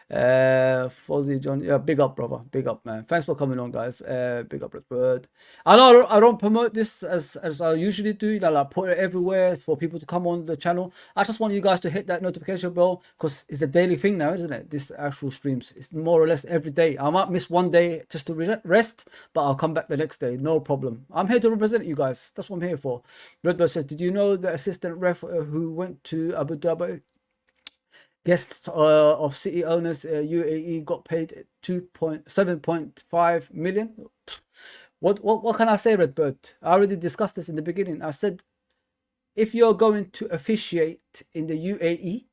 Fozzy John, yeah, big up, brother, big up, man. Thanks for coming on, guys. Big up, Redbird. I know I don't promote this as I usually do, you know, like put it everywhere for people to come on the channel. I just want you guys to hit that notification bell because it's a daily thing now, isn't it? This actual streams, it's more or less every day. I might miss one day just to rest, but I'll come back the next day, no problem. I'm here to represent you guys. That's what I'm here for. Redbird says, did you know the assistant ref who went to Abu Dhabi? Guests of City owners, UAE got paid 7.5 million. What can I say, Redbird? I already discussed this in the beginning. I said, if you're going to officiate in the UAE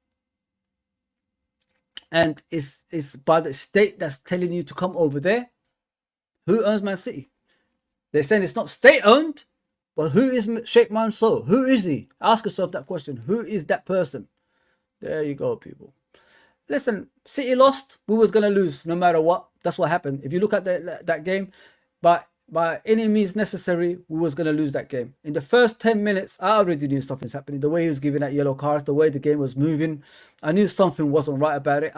and it's by the state that's telling you to come over there, who owns Man City? They're saying it's not state owned, but who is Sheikh Mansour? Who is he? Ask yourself that question. Who is that person? There you go, people. Listen, City lost. We was going to lose no matter what. That's what happened. If you look at that game, by any means necessary, we was going to lose that game. In the first 10 minutes, I already knew something's happening. The way he was giving out yellow cards, the way the game was moving, I knew something wasn't right about it.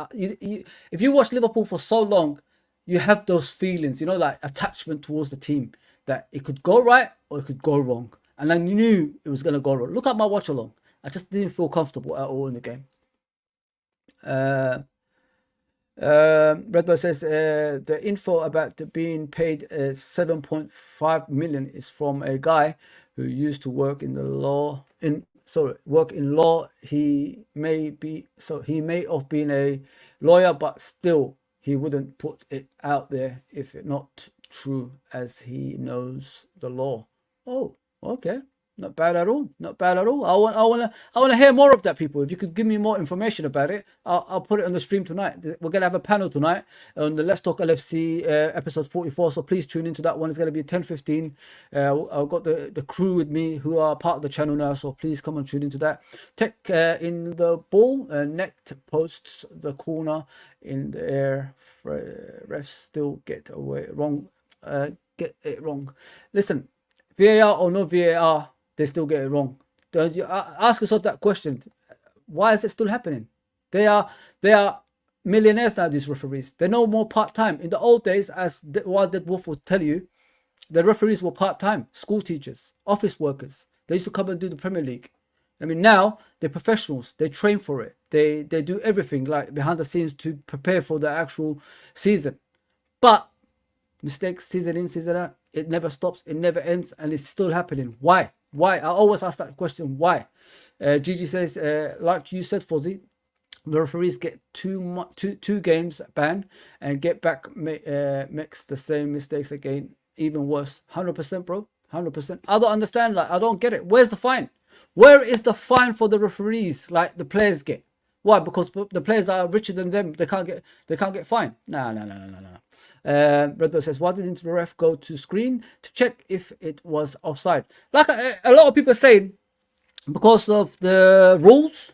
If you watch Liverpool for so long, you have those feelings, you know, like attachment towards the team, that it could go right or it could go wrong. And I knew it was going to go wrong. Look at my watch along. I just didn't feel comfortable at all in the game. Redbird says the info about being paid 7.5 million is from a guy who used to work in the law. Work in law. He may have been a lawyer, but still he wouldn't put it out there if it's not true, as he knows the law. Oh, okay. Not bad at all. Not bad at all. I want to hear more of that, people. If you could give me more information about it, I'll put it on the stream tonight. We're gonna have a panel tonight on the Let's Talk LFC episode 44. So please tune into that one. It's gonna be 10:15. I've got the crew with me who are part of the channel now. So please come and tune into that. Tech in the ball. Net posts the corner in the air. Refs still get away wrong. Get it wrong. Listen, VAR or no VAR, they still get it wrong. Don't you ask yourself that question? Why is it still happening? They are millionaires now, these referees. They're no more part-time. In the old days, as Wild Dead Wolf will tell you, the referees were part-time. School teachers, office workers. They used to come and do the Premier League. I mean, now they're professionals. They train for it. They do everything like behind the scenes to prepare for the actual season. But mistakes, season in, season out, it never stops, it never ends, and it's still happening. Why? I always ask that question, why? Gigi says, like you said, Fozzy, the referees get two games ban and get back makes the same mistakes again, even worse. 100%, bro. 100%. I don't understand. Like, I don't get it. Where's the fine? Where is the fine for the referees like the players get? Why? Because the players are richer than them. They can't get fined. No. Redbird says, why didn't the ref go to screen to check if it was offside? Like a lot of people are saying, because of the rules.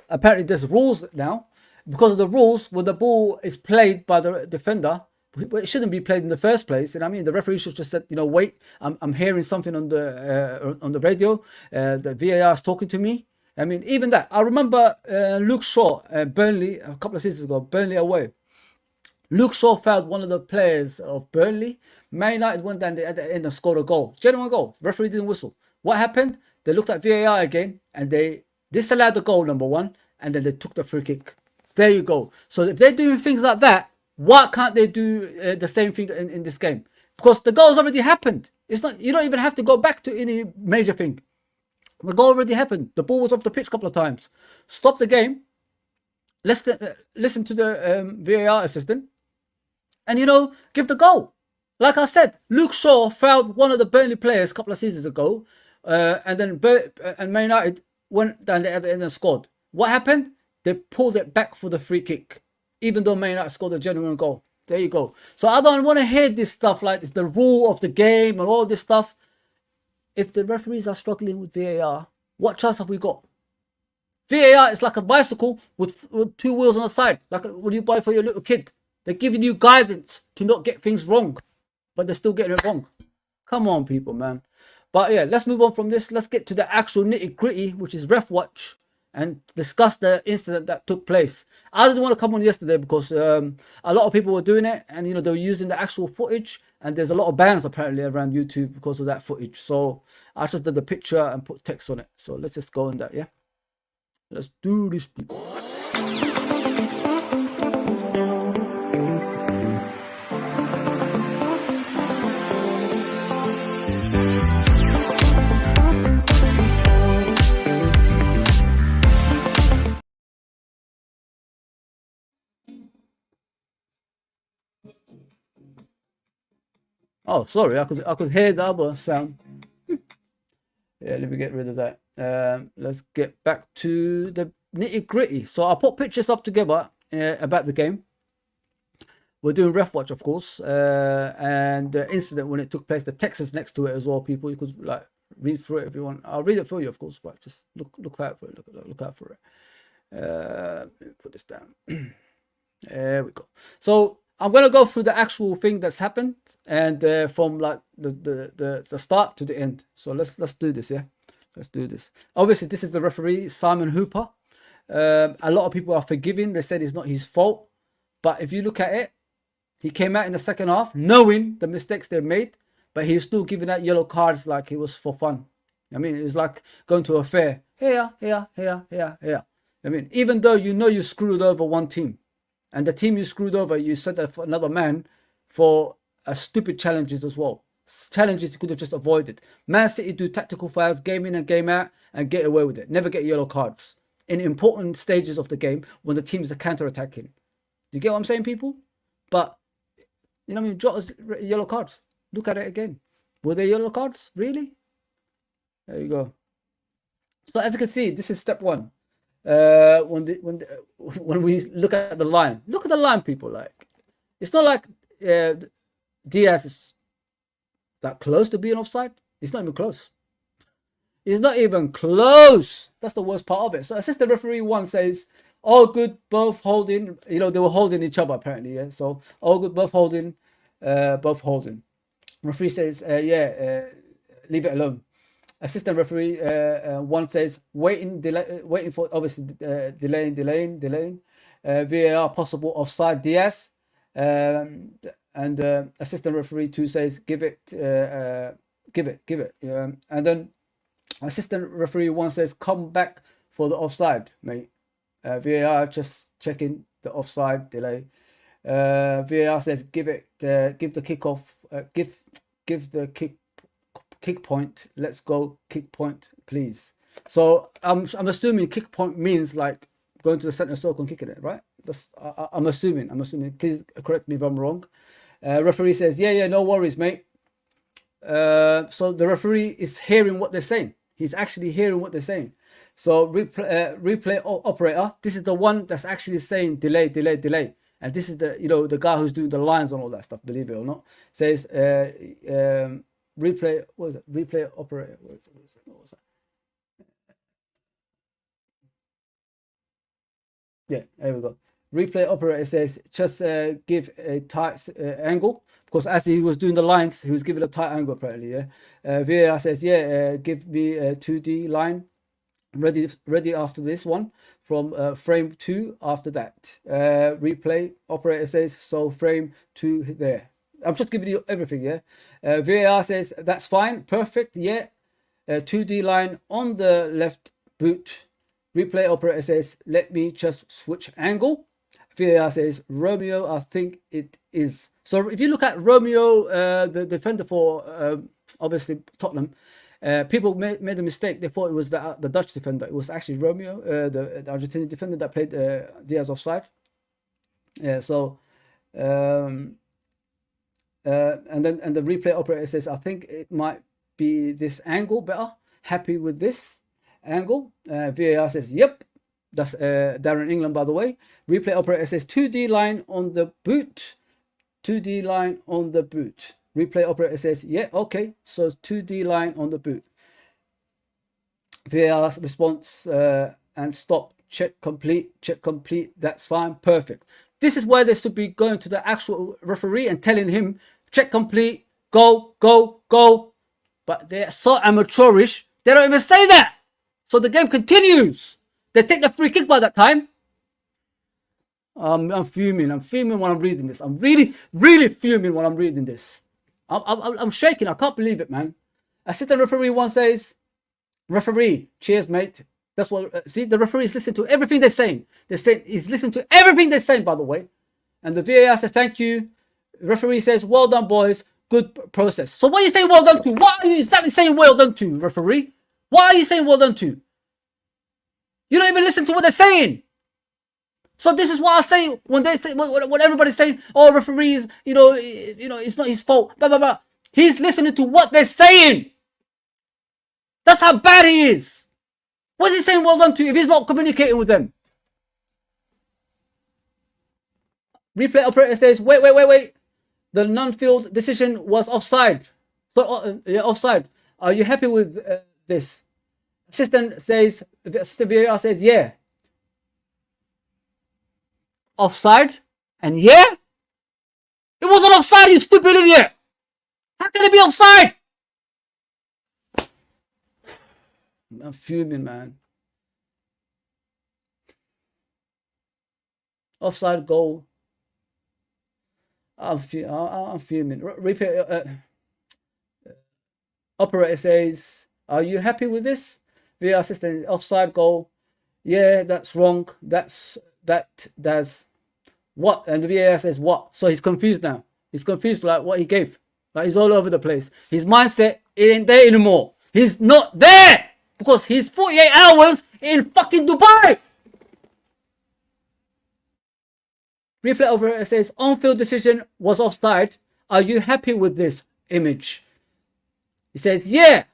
Apparently, there's rules now. Because of the rules, when the ball is played by the defender, it shouldn't be played in the first place. And I mean, the referee should just said, you know, wait. I'm hearing something on the radio. The VAR is talking to me. I mean, even that. I remember Luke Shaw, Burnley, a couple of seasons ago, Burnley away. Luke Shaw fouled one of the players of Burnley. Man United went down at the end and scored a goal. Genuine goal. Referee didn't whistle. What happened? They looked at VAR again and they disallowed the goal, number one, and then they took the free kick. There you go. So if they're doing things like that, why can't they do the same thing in this game? Because the goal's already happened. It's not. You don't even have to go back to any major thing. The goal already happened. The ball was off the pitch a couple of times. Stop the game. Listen to the VAR assistant. And, give the goal. Like I said, Luke Shaw fouled one of the Burnley players a couple of seasons ago. And then Man United went down there at the end and scored. What happened? They pulled it back for the free kick. Even though Man United scored a genuine goal. There you go. So I don't want to hear this stuff like it's the rule of the game and all this stuff. If the referees are struggling with VAR, what chance have we got? VAR is like a bicycle with two wheels on the side. Like what you buy for your little kid. They're giving you guidance to not get things wrong. But they're still getting it wrong. Come on, people, man. But yeah, let's move on from this. Let's get to the actual nitty-gritty, which is Ref Watch, and discuss the incident that took place. I didn't want to come on yesterday because a lot of people were doing it, and they were using the actual footage, and there's a lot of bans apparently around YouTube because of that footage. So I just did the picture and put text on it. So let's just go on that, yeah? Let's do this, people. Oh, sorry, I could hear the other sound. Yeah, let me get rid of that. Let's get back to the nitty-gritty. So I put pictures up together about the game. We're doing Ref Watch, of course, and the incident when it took place. The text is next to it as well. People, you could like read through it if you want. I'll read it for you, of course, but just look out for it. Look out for it. Let me put this down. There we go. So I'm gonna go through the actual thing that's happened and from like the start to the end. So let's do this, yeah. Let's do this. Obviously, this is the referee, Simon Hooper. A lot of people are forgiving. They said it's not his fault, but if you look at it, he came out in the second half knowing the mistakes they made, but he was still giving out yellow cards like it was for fun. I mean, it was like going to a fair. Here. I mean, even though you screwed over one team. And the team you screwed over, you sent another man for stupid challenges as well. Challenges you could have just avoided. Man City do tactical fouls, game in and game out, and get away with it. Never get yellow cards in important stages of the game when the teams are counter-attacking. You get what I'm saying, people? But, I mean, jot us yellow cards. Look at it again. Were they yellow cards? Really? There you go. So as you can see, this is step one. When we look at the line, look at the line, people. Like, it's not like Diaz is like close to being offside. It's not even close. It's not even close. That's the worst part of it. So assistant referee one says, all good, both holding. They were holding each other apparently. Yeah. So all good, both holding, Referee says, leave it alone. Assistant referee one says waiting for obviously delaying. VAR possible offside Diaz, and assistant referee two says give it. And then assistant referee one says come back for the offside, mate. VAR just checking the offside delay. VAR says give the kickoff. Give the kick point. Let's go kick point, please. So I'm assuming kick point means like going to the center circle and kicking it, right? That's I'm assuming. Please correct me if I'm wrong. Referee says yeah, no worries, mate. So the referee is hearing what they're saying. He's actually hearing what they're saying. So replay operator. This is the one that's actually saying delay. And this is the guy who's doing the lines on all that stuff. Believe it or not, says replay. What is it? Replay operator. What was that? Yeah, there we go. Replay operator says just give a tight angle, because as he was doing the lines, he was giving a tight angle apparently. Yeah. VAR says give me a 2D line. ready after this one from frame 2 after that. Replay operator says, so frame 2 there. I'm just giving you everything, yeah. VAR says, that's fine, perfect, yeah. 2D line on the left boot. Replay operator says, let me just switch angle. VAR says, Romeo, I think it is. So if you look at Romeo, the defender for obviously Tottenham, people made a mistake. They thought it was the Dutch defender. It was actually Romeo, the Argentinian defender that played Diaz offside. So and the replay operator says, I think it might be this angle better. Happy with this angle. VAR says, yep. That's Darren England, by the way. Replay operator says 2D line on the boot. 2D line on the boot. Replay operator says, yeah, okay. So 2D line on the boot. VAR response and stop. Check complete. Check complete. That's fine. Perfect. This is where they should be going to the actual referee and telling him, check complete. Go, go, go. But they're so amateurish. They don't even say that. So the game continues. They take the free kick by that time. I'm fuming. I'm fuming when I'm reading this. I'm really, really fuming when I'm reading this. I'm shaking. I can't believe it, man. Assistant referee one says, referee, cheers, mate. That's what, see, the referee is listening to everything they're saying. He's listening to everything they're saying, by the way. And the VAR says, thank you. Referee says, well done, boys. Good process. So what are you saying well done to? What are you exactly saying well done to, referee? What are you saying well done to? You don't even listen to what they're saying. So this is why I say when they say when everybody's saying, "Oh, referees, it's not his fault." Blah blah blah. He's listening to what they're saying. That's how bad he is. What's he saying well done to if he's not communicating with them? Replay operator says, "Wait. The non-field decision was offside. So offside. Are you happy with this?" Assistant VAR says, yeah. Offside? And yeah? It wasn't offside, you stupid idiot! How can it be offside? I'm fuming, man. Offside goal. I'm fuming. Replay operator says, are you happy with this? VAR assistant, offside goal. Yeah, that's wrong. That's what? And the VAR says what? So he's confused now. He's confused like what he gave. Like he's all over the place. His mindset ain't there anymore. He's not there because he's 48 hours in fucking Dubai. Replay over says on-field decision was offside. Are you happy with this image? He says, yeah,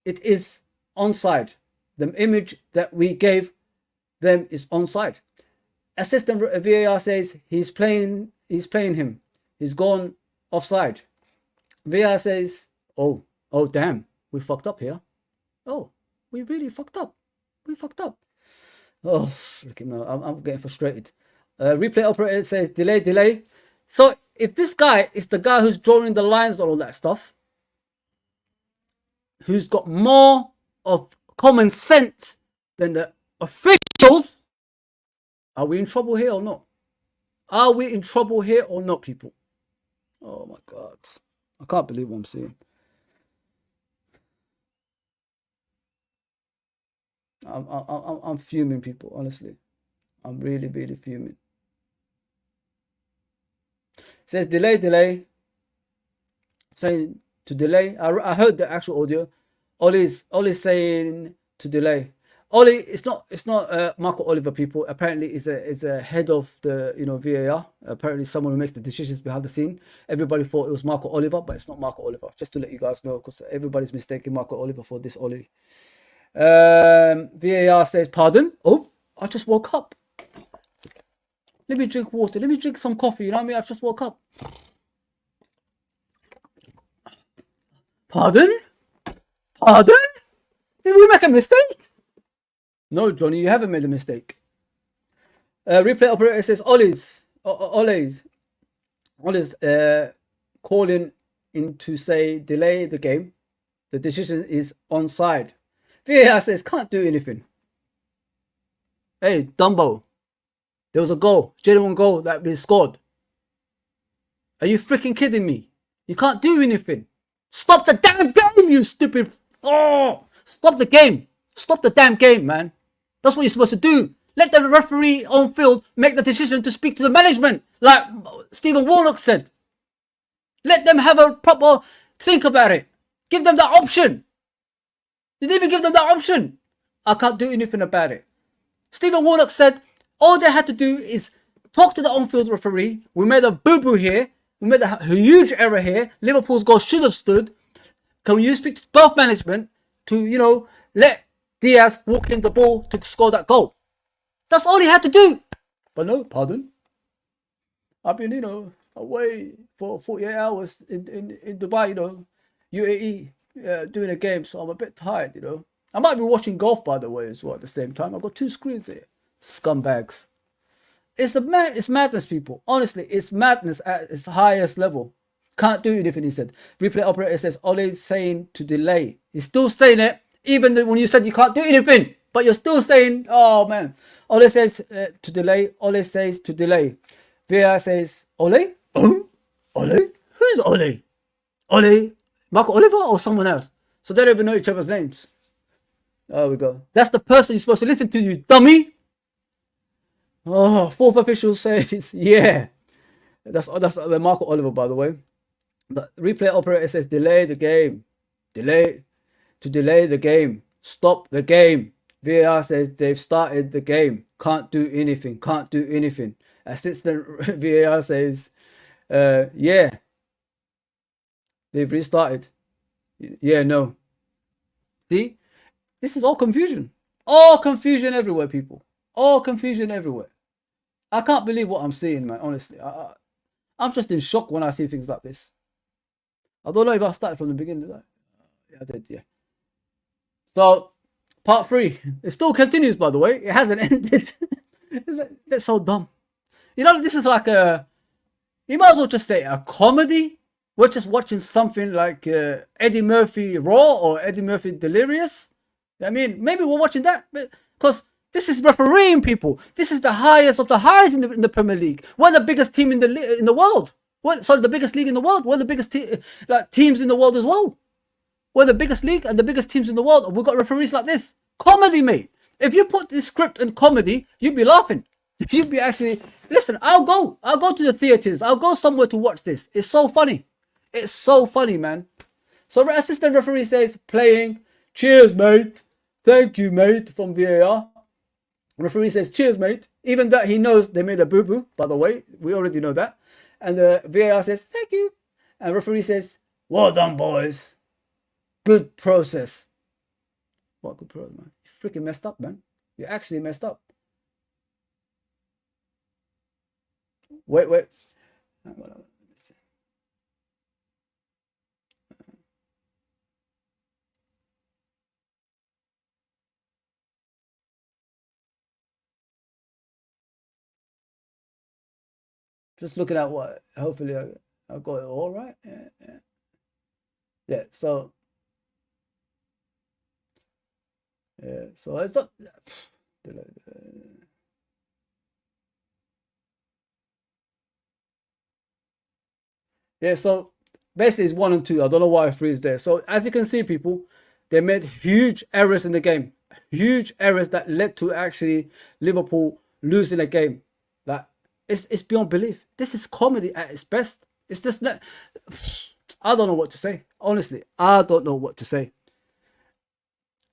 it is onside. The image that we gave them is onside. Assistant VAR says he's playing him. He's gone offside. VAR says, oh damn, we fucked up here. Oh, we really fucked up. We fucked up. Oh, look, I'm getting frustrated. Replay operator says delay. So if this guy is the guy who's drawing the lines on all that stuff, who's got more of common sense than the officials, are we in trouble here or not? Are we in trouble here or not, people? Oh my God. I can't believe what I'm seeing. I'm fuming, people, honestly. I'm really, really fuming. It says delay. Saying to delay. I heard the actual audio. Ollie's saying to delay. Ollie, it's not Marco Oliver, people. Apparently is a head of the VAR. Apparently someone who makes the decisions behind the scene. Everybody thought it was Marco Oliver, but it's not Marco Oliver. Just to let you guys know, because everybody's mistaking Marco Oliver for this Ollie. VAR says pardon. Oh, I just woke up. Let me drink water. Let me drink some coffee. You know what I mean? I just woke up. Pardon? Did we make a mistake? No, Johnny, you haven't made a mistake. Replay operator says Ollie's calling in to say delay the game. The decision is onside. VAR says can't do anything. Hey, Dumbo. There was a goal, genuine goal that been scored. Are you freaking kidding me? You can't do anything. Stop the damn game, you stupid. Oh, stop the game. Stop the damn game, man. That's what you're supposed to do. Let the referee on field make the decision to speak to the management, like Stephen Warnock said. Let them have a proper think about it. Give them that option. You didn't even give them that option. I can't do anything about it. Stephen Warnock said all they had to do is talk to the on-field referee. We made a boo-boo here. We made a huge error here. Liverpool's goal should have stood. Can you speak to both management to, you know, let Diaz walk in the ball to score that goal? That's all he had to do. But no, pardon. I've been, you know, away for 48 hours in Dubai, you know, UAE, doing a game, so I'm a bit tired, you know. I might be watching golf, by the way, as well at the same time. I've got 2 screens here. Scumbags. It's madness, people. Honestly, it's madness at its highest level. Can't do anything, he said. Replay operator says Ole's saying to delay. He's still saying it, even when you said you can't do anything. But you're still saying, oh man. Ole says to delay. Ole says to delay. VAR says, Ole? Oh? Ole? Who's Ole? Ole? Marco Oliver or someone else? So they don't even know each other's names. There we go. That's the person you're supposed to listen to, you dummy. Oh, 4th official says, yeah. That's Marco Oliver, by the way. The replay operator says, delay the game. Delay the game. Stop the game. VAR says they've started the game. Can't do anything. Can't do anything. Assistant VAR says, yeah. They've restarted. Yeah, no. See? This is all confusion. All confusion everywhere, people. All confusion everywhere. I can't believe what I'm seeing, man, honestly. I'm just in shock when I see things like this. I don't know if I started from the beginning, did I? Yeah, I did, yeah. So, part 3. It still continues, by the way. It hasn't ended. That's so dumb. You know, this is like you might as well just say a comedy. We're just watching something like Eddie Murphy Raw or Eddie Murphy Delirious. I mean, maybe we're watching that because this is refereeing, people. This is the highest of the highs in the Premier League. We're the biggest team in the world. The biggest league in the world. We're the biggest teams in the world as well. We're the biggest league and the biggest teams in the world. We've got referees like this. Comedy, mate. If you put this script in comedy, you'd be laughing. You'd be actually... Listen, I'll go to the theatres. I'll go somewhere to watch this. It's so funny. It's so funny, man. So assistant referee says, playing. Cheers, mate. Thank you, mate, from VAR. Referee says, cheers, mate. Even that he knows they made a boo-boo, by the way. We already know that. And the VAR says, thank you. And referee says, well done, boys. Good process. What good process, man? You freaking messed up, man. You actually messed up. Wait. Just looking at what, hopefully I got it all right. Yeah, so it's not. Yeah, so basically it's 1 and 2. I don't know why 3 is there. So as you can see, people, they made huge errors in the game. Huge errors that led to actually Liverpool losing a game. Like, it's beyond belief. This is comedy at its best. It's just not... I don't know what to say. Honestly, I don't know what to say.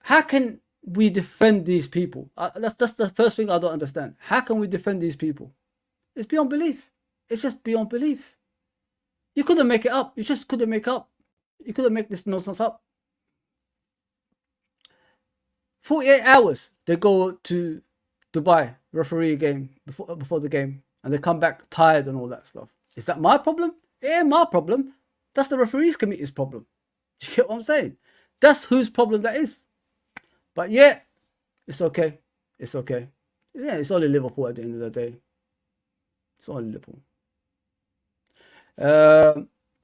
How can we defend these people? That's the first thing I don't understand. How can we defend these people? It's beyond belief. It's just beyond belief. You couldn't make it up. You just couldn't make up. You couldn't make this nonsense up. 48 hours they go to Dubai, referee a game before the game, and they come back tired and all that stuff. Is that my problem? Yeah, my problem. That's the referees committee's problem. Do you get what I'm saying? That's whose problem that is. But yeah, it's okay. It's okay. Yeah, it's only Liverpool at the end of the day. It's only Liverpool.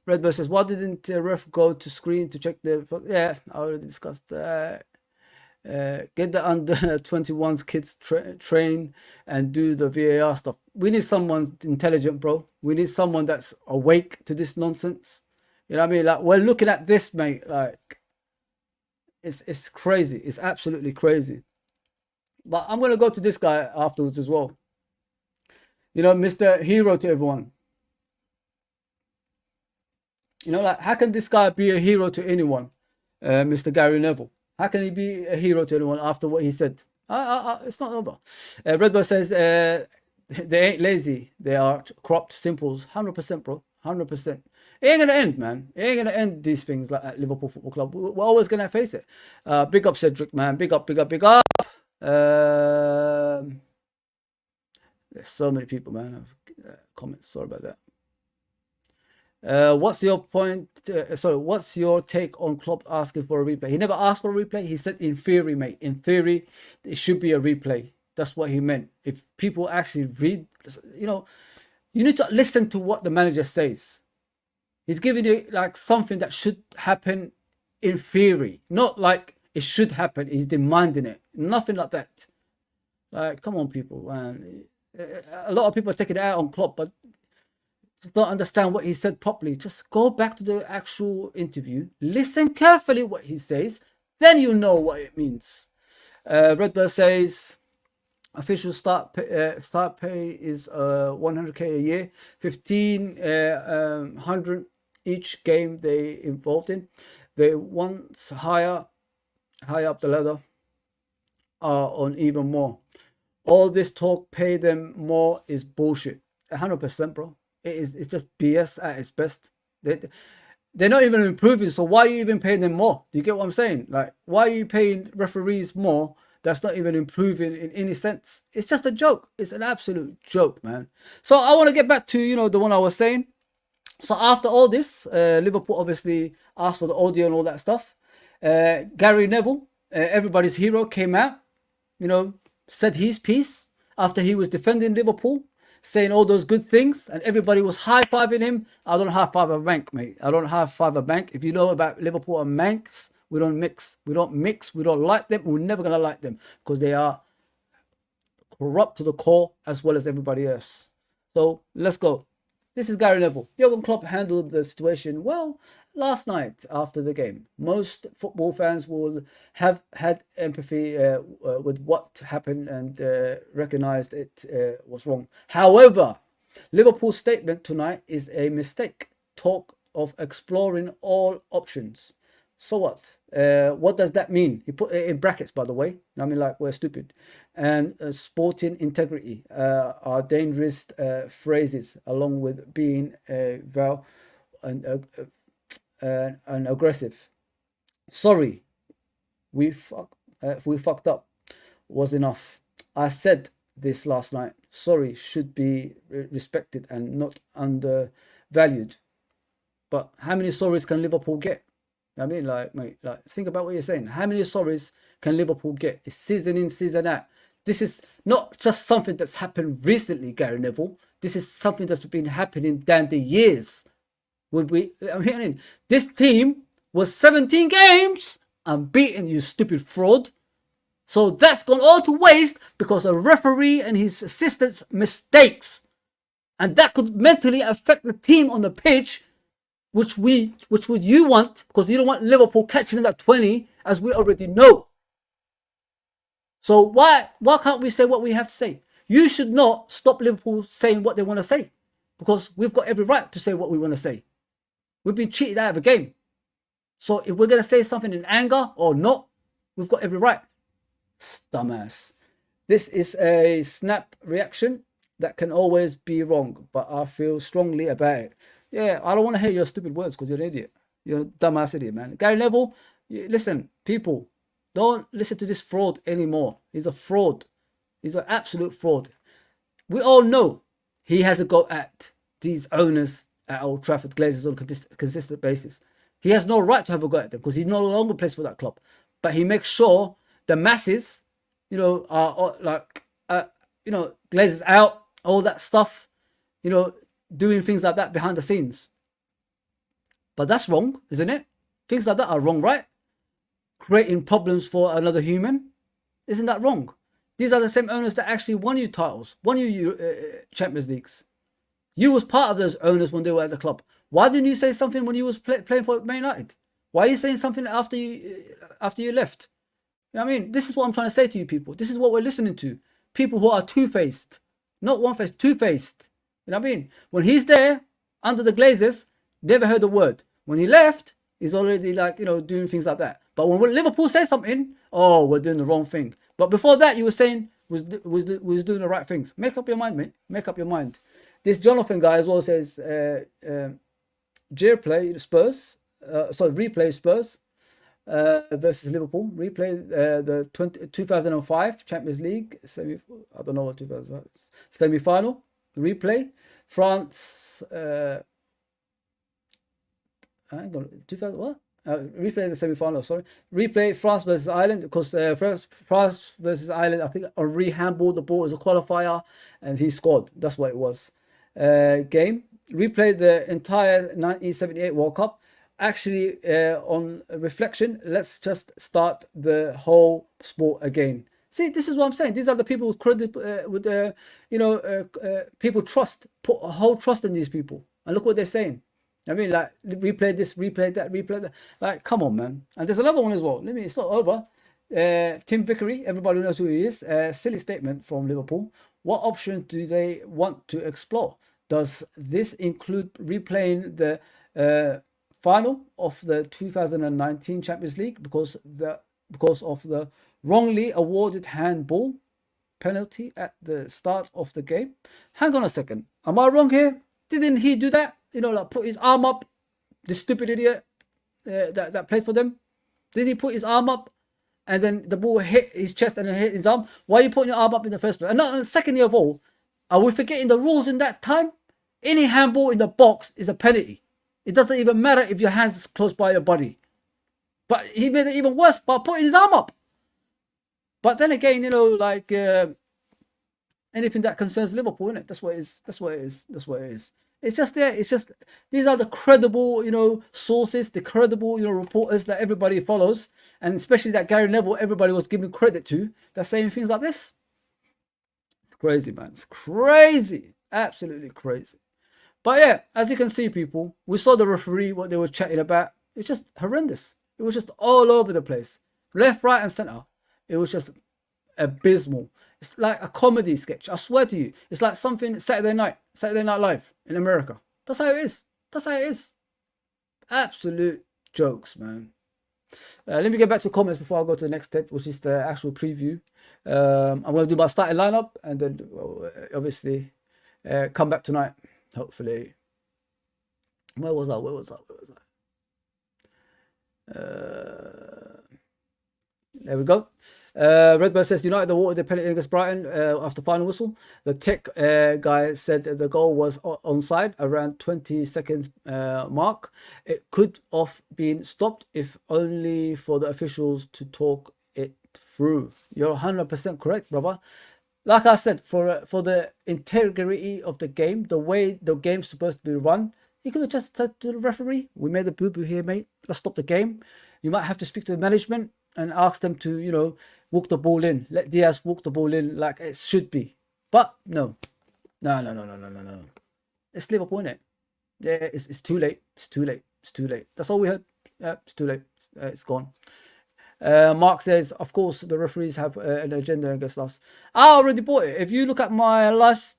Redbird says, why didn't ref go to screen to check the... Yeah, I already discussed that. Get the under 21s kids train and do the VAR stuff. We need someone intelligent, bro. We need someone that's awake to this nonsense. You know what I mean? Like, we're looking at this, mate. Like, it's crazy. It's absolutely crazy. But I'm gonna go to this guy afterwards as well. You know, Mr. Hero to everyone. You know, like, how can this guy be a hero to anyone? Mr. Gary Neville. How can he be a hero to anyone after what he said? It's not over. Redbird says they ain't lazy. They are cropped simples. 100%, bro. 100%. It ain't gonna end, man. It ain't gonna end these things like at Liverpool Football Club. We're always gonna face it. Big up, Cedric, man. Big up, big up, big up. There's so many people, man. Comments. Sorry about that. What's your point? What's your take on Klopp asking for a replay? He never asked for a replay. He said in theory, mate. In theory, it should be a replay. That's what he meant. If people actually read, you know, you need to listen to what the manager says. He's giving you like something that should happen in theory, not like it should happen. He's demanding it. Nothing like that. Like, come on, people, man. A lot of people are taking it out on Klopp, but don't understand what he said properly. Just go back to the actual interview, listen carefully what he says, then you know what it means. Redbird says official start pay is 100k a year, 1500 each game they involved in. They once higher up the ladder are on even more. All this talk pay them more is bullshit. 100%, bro. It's just BS at its best. They're not even improving, so why are you even paying them more? Do you get what I'm saying? Like, why are you paying referees more that's not even improving in any sense? It's just a joke. It's an absolute joke, man. So I want to get back to, you know, the one I was saying. So after all this, Liverpool obviously asked for the audio and all that stuff. Gary Neville, everybody's hero, came out, you know, said his piece after he was defending Liverpool, saying all those good things, and everybody was high-fiving him. I don't high-five a bank, mate. I don't high-five a bank. If you know about Liverpool and Manx, we don't mix. We don't mix. We don't like them. We're never going to like them because they are corrupt to the core as well as everybody else. So let's go. This is Gary Neville. Jurgen Klopp handled the situation well last night after the game. Most football fans will have had empathy with what happened and recognized it was wrong. However, Liverpool's statement tonight is a mistake. Talk of exploring all options. So what? What does that mean? He put it in brackets, by the way. I mean, like, we're stupid. And sporting integrity are dangerous phrases, along with being vile and aggressive. Sorry, we fucked up was enough. I said this last night. Sorry should be respected and not undervalued. But how many sorries can Liverpool get? I mean, like, mate, like, think about what you're saying. How many sorries can Liverpool get? It's season in, season out. This is not just something that's happened recently, Gary Neville. This is something that's been happening down the years. I mean, this team was 17 games unbeaten, you stupid fraud. So that's gone all to waste because a referee and his assistants' mistakes. And that could mentally affect the team on the pitch, which would you want, because you don't want Liverpool catching in that 20, as we already know. So why can't we say what we have to say? You should not stop Liverpool saying what they want to say, because we've got every right to say what we want to say. We've been cheated out of a game. So if we're going to say something in anger or not, we've got every right. Dumbass. This is a snap reaction that can always be wrong, but I feel strongly about it. Yeah, I don't want to hear your stupid words because you're an idiot. You're a dumbass idiot, man. Gary Neville, listen, people, don't listen to this fraud anymore. He's a fraud. He's an absolute fraud. We all know he has a go at these owners at Old Trafford, Glazers, on a consistent basis. He has no right to have a go at them because he no longer plays for that club. But he makes sure the masses, you know, are like, you know, Glazers out, all that stuff, you know, doing things like that behind the scenes. But that's wrong, isn't it? Things like that are wrong, right? creating problems for another human. Isn't that wrong? These are the same owners that actually won you titles, won you Champions Leagues. You was part of those owners when they were at the club. Why didn't you say something when you was playing for Man United? Why are you saying something after you left? You know what I mean? This is what I'm trying to say to you people. This is what we're listening to. People who are two-faced. Not one-faced, two-faced. You know what I mean? When he's there, under the Glazers, never heard a word. When he left, he's already like, you know, doing things like that. But when Liverpool says something, oh, we're doing the wrong thing. But before that, you were saying was doing the right things. Make up your mind, mate. Make up your mind. This Jonathan guy as well says, replay Spurs versus Liverpool. Replay the 2005 Champions League semi. I don't know what 2005 semi-final. Replay France. Hang on, 2000 what? Replay the semi-final. Sorry, replay France versus Ireland because France versus Ireland. I think Henry handballed the ball as a qualifier, and he scored. That's what it was. Game. Replay the entire 1978 World Cup. Actually, on reflection, let's just start the whole sport again. See, this is what I'm saying. These are the people with credit, people put a whole trust in these people, and look what they're saying. I mean, like, replay this, replay that, replay that. Like, come on, man. And there's another one as well. It's not over. Tim Vickery, everybody knows who he is. Silly statement from Liverpool. What options do they want to explore? Does this include replaying the final of the 2019 Champions League because of the wrongly awarded handball penalty at the start of the game? Hang on a second. Am I wrong here? Didn't he do that? You know, like put his arm up, this stupid idiot that played for them. Did he put his arm up and then the ball hit his chest and then hit his arm? Why are you putting your arm up in the first place? And not, and secondly of all, are we forgetting the rules in that time? Any handball in the box is a penalty. It doesn't even matter if your hands is close by your body. But he made it even worse by putting his arm up. But then again, you know, like anything that concerns Liverpool, innit? That's what it is. That's what it is. That's what it is. It's just there. It's just, these are the credible, you know, sources, the credible, you know, reporters that everybody follows. And especially that Gary Neville, everybody was giving credit to. That's saying things like this. It's crazy, man. It's crazy. Absolutely crazy. But yeah, as you can see, people, we saw the referee, what they were chatting about. It's just horrendous. It was just all over the place. Left, right, and center. It was just abysmal. It's like a comedy sketch. I swear to you. It's like something Saturday Night Live in America. That's how it is. That's how it is. Absolute jokes, man. Let me get back to comments before I go to the next step, which is the actual preview. I'm going to do my starting lineup and then obviously come back tonight. Hopefully. Where was I? There we go. Redbird says United awarded the penalty against Brighton after final whistle. The tech guy said that the goal was onside around 20 seconds mark. It could have been stopped if only for the officials to talk it through. You're 100% correct, brother. Like I said, for the integrity of the game, the way the game's supposed to be run, he could have just said to the referee, we made a boo-boo here, mate. Let's stop the game. You might have to speak to the management and ask them to, you know, walk the ball in. Let Diaz walk the ball in like it should be. But no. No. It's Liverpool, innit? Yeah, it's too late. It's too late. It's too late. That's all we heard. Yeah, it's too late. It's gone. Mark says, of course, the referees have an agenda against us. I already bought it. If you look at my last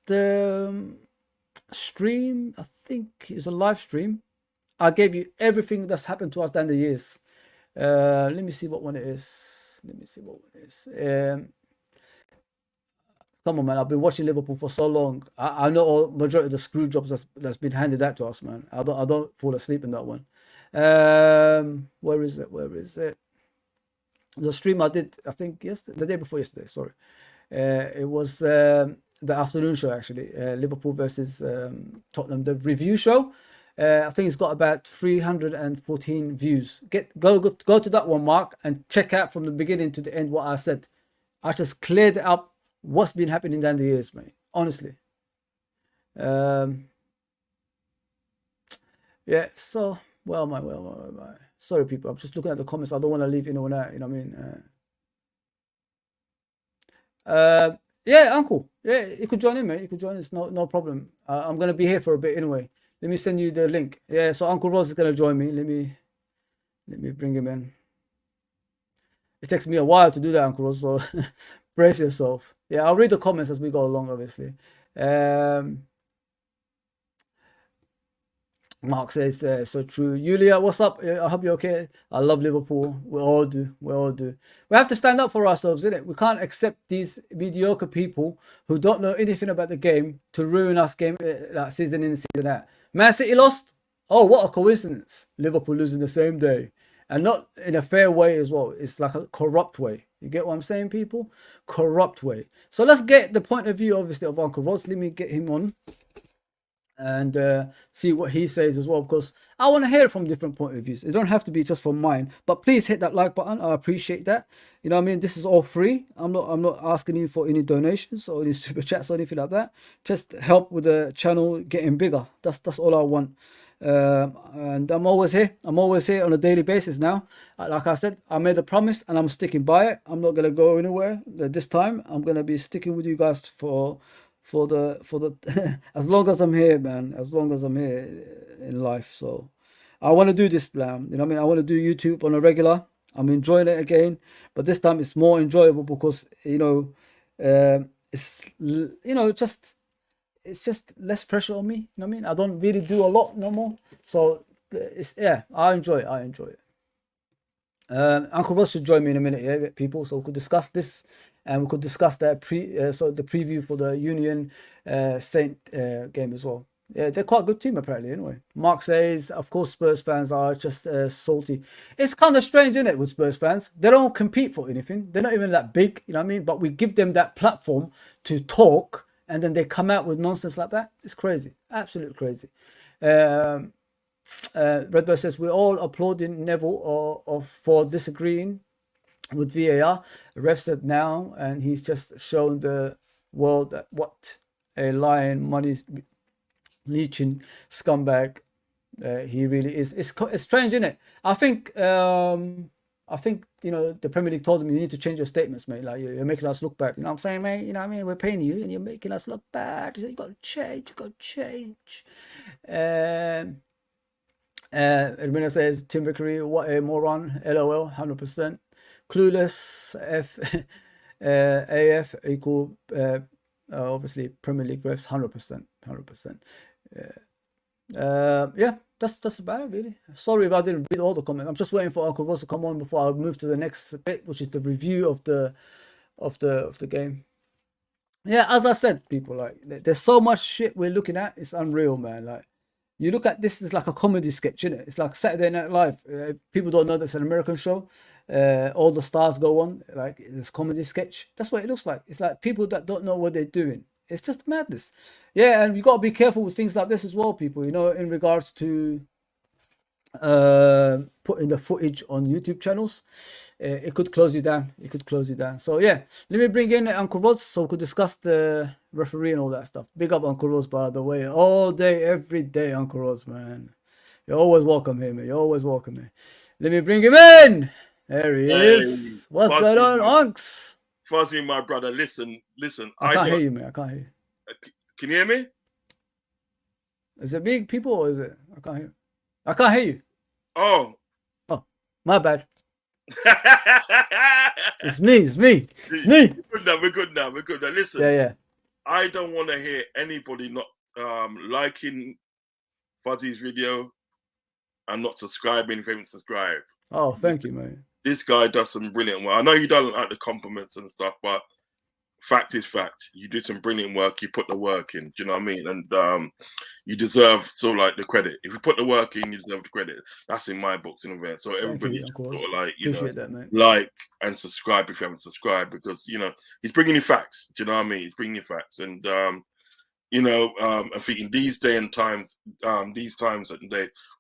stream, I think it was a live stream, I gave you everything that's happened to us down the years. Let me see what one it is. Come on, man. I've been watching Liverpool for so long. I know all majority of the screw jobs that's been handed out to us, man. I don't fall asleep in that one. Where is it? The stream I did, I think the day before yesterday, sorry. It was the afternoon show, actually. Liverpool versus Tottenham, the review show. I think it's got about 314 views. Go to that one, Mark, and check out from the beginning to the end what I said. I just cleared up what's been happening down the years, mate. Honestly. Yeah, so Well, my, well. Sorry, people. I'm just looking at the comments. I don't want to leave anyone out. You know what I mean? Yeah, Uncle. Yeah, you could join in, mate. You could join. It's no problem. I'm gonna be here for a bit anyway. Let me send you the link. Yeah, so Uncle Ross is gonna join me. Let me bring him in. It takes me a while to do that, Uncle Ross. So brace yourself. Yeah, I'll read the comments as we go along, obviously. Mark says, so true. Yulia, what's up? I hope you're okay. I love Liverpool. We all do. We all do. We have to stand up for ourselves, innit? We can't accept these mediocre people who don't know anything about the game to ruin us game like season in, season out. Man City lost? Oh, what a coincidence. Liverpool losing the same day. And not in a fair way as well. It's like a corrupt way. You get what I'm saying, people? Corrupt way. So let's get the point of view, obviously, of Uncle Ross. Let me get him on and see what he says as well, because I want to hear it from different point of views. It don't have to be just from mine, but please hit that like button. I appreciate that. You know what I mean? This is all free. I'm not asking you for any donations or any super chats or anything like that. Just help with the channel getting bigger. That's all I want. And I'm always here on a daily basis now. Like I said, I made a promise and I'm sticking by it. I'm not gonna go anywhere this time. I'm gonna be sticking with you guys for the as long as I'm here, man. As long as I'm here in life. So I want to do this, man. You know what I mean? I want to do YouTube on a regular. I'm enjoying it again, but this time it's more enjoyable because it's it's just less pressure on me. You know what I mean? I don't really do a lot no more. So I enjoy it. Uncle Ross should join me in a minute, yeah, people. So we could discuss this, and we could discuss that the preview for the Union Saint game as well. Yeah, they're quite a good team apparently. Anyway, Mark says, of course, Spurs fans are just salty. It's kind of strange, isn't it, with Spurs fans? They don't compete for anything. They're not even that big, you know what I mean? But we give them that platform to talk, and then they come out with nonsense like that. It's crazy, absolutely crazy. Redbird says, we're all applauding Neville for disagreeing with VAR. Ref said now, and he's just shown the world that what a lying, money leeching scumbag he really is. It's strange, isn't it? I think the Premier League told him, you need to change your statements, mate. Like you're making us look bad. You know what I'm saying, mate? You know what I mean? We're paying you, and you're making us look bad. You got to change. You got to change. Edwina says, Tim Vickery, what a moron. LOL, 100%. Clueless, AF equal, obviously, Premier League refs, 100%. 100%. Yeah, that's about it, really. Sorry if I didn't read all the comments. I'm just waiting for Uncle Ross to come on before I move to the next bit, which is the review of the game. Yeah, as I said, people, like, there's so much shit we're looking at. It's unreal, man. Like, you look at this is like a comedy sketch, isn't it? It's like Saturday Night Live. People don't know that's an American show. All the stars go on like this comedy sketch. That's what it looks like. It's like people that don't know what they're doing. It's just madness. Yeah, and you got to be careful with things like this as well, people. You know, in regards to putting the footage on YouTube channels, it could close you down. So yeah, let me bring in Uncle Ross so we could discuss the referee and all that stuff. Big up Uncle Ross, by the way, all day, every day, Uncle Ross, man. You're always welcome here, man. Let me bring him in. There he is. What's going on, Unks? Fuzzy, my brother, listen. I can't hear you, man. I can't hear you. Can you hear me? Is it big people or is it? I can't hear you. Oh, my bad. It's me. We're good now. Listen. Yeah. I don't want to hear anybody not liking Fuzzy's video and not subscribing if you haven't subscribed. Oh, thank you, man. This guy does some brilliant work. I know you don't like the compliments and stuff, but fact is fact. You did some brilliant work. You put the work in. Do you know what I mean? And you deserve sort of like the credit. If you put the work in, you deserve the credit. That's in my books in a way. So everybody just sort of like, appreciate that, mate. Like and subscribe if you haven't subscribed, because he's bringing you facts. Do you know what I mean? He's bringing you facts, and I'm thinking these times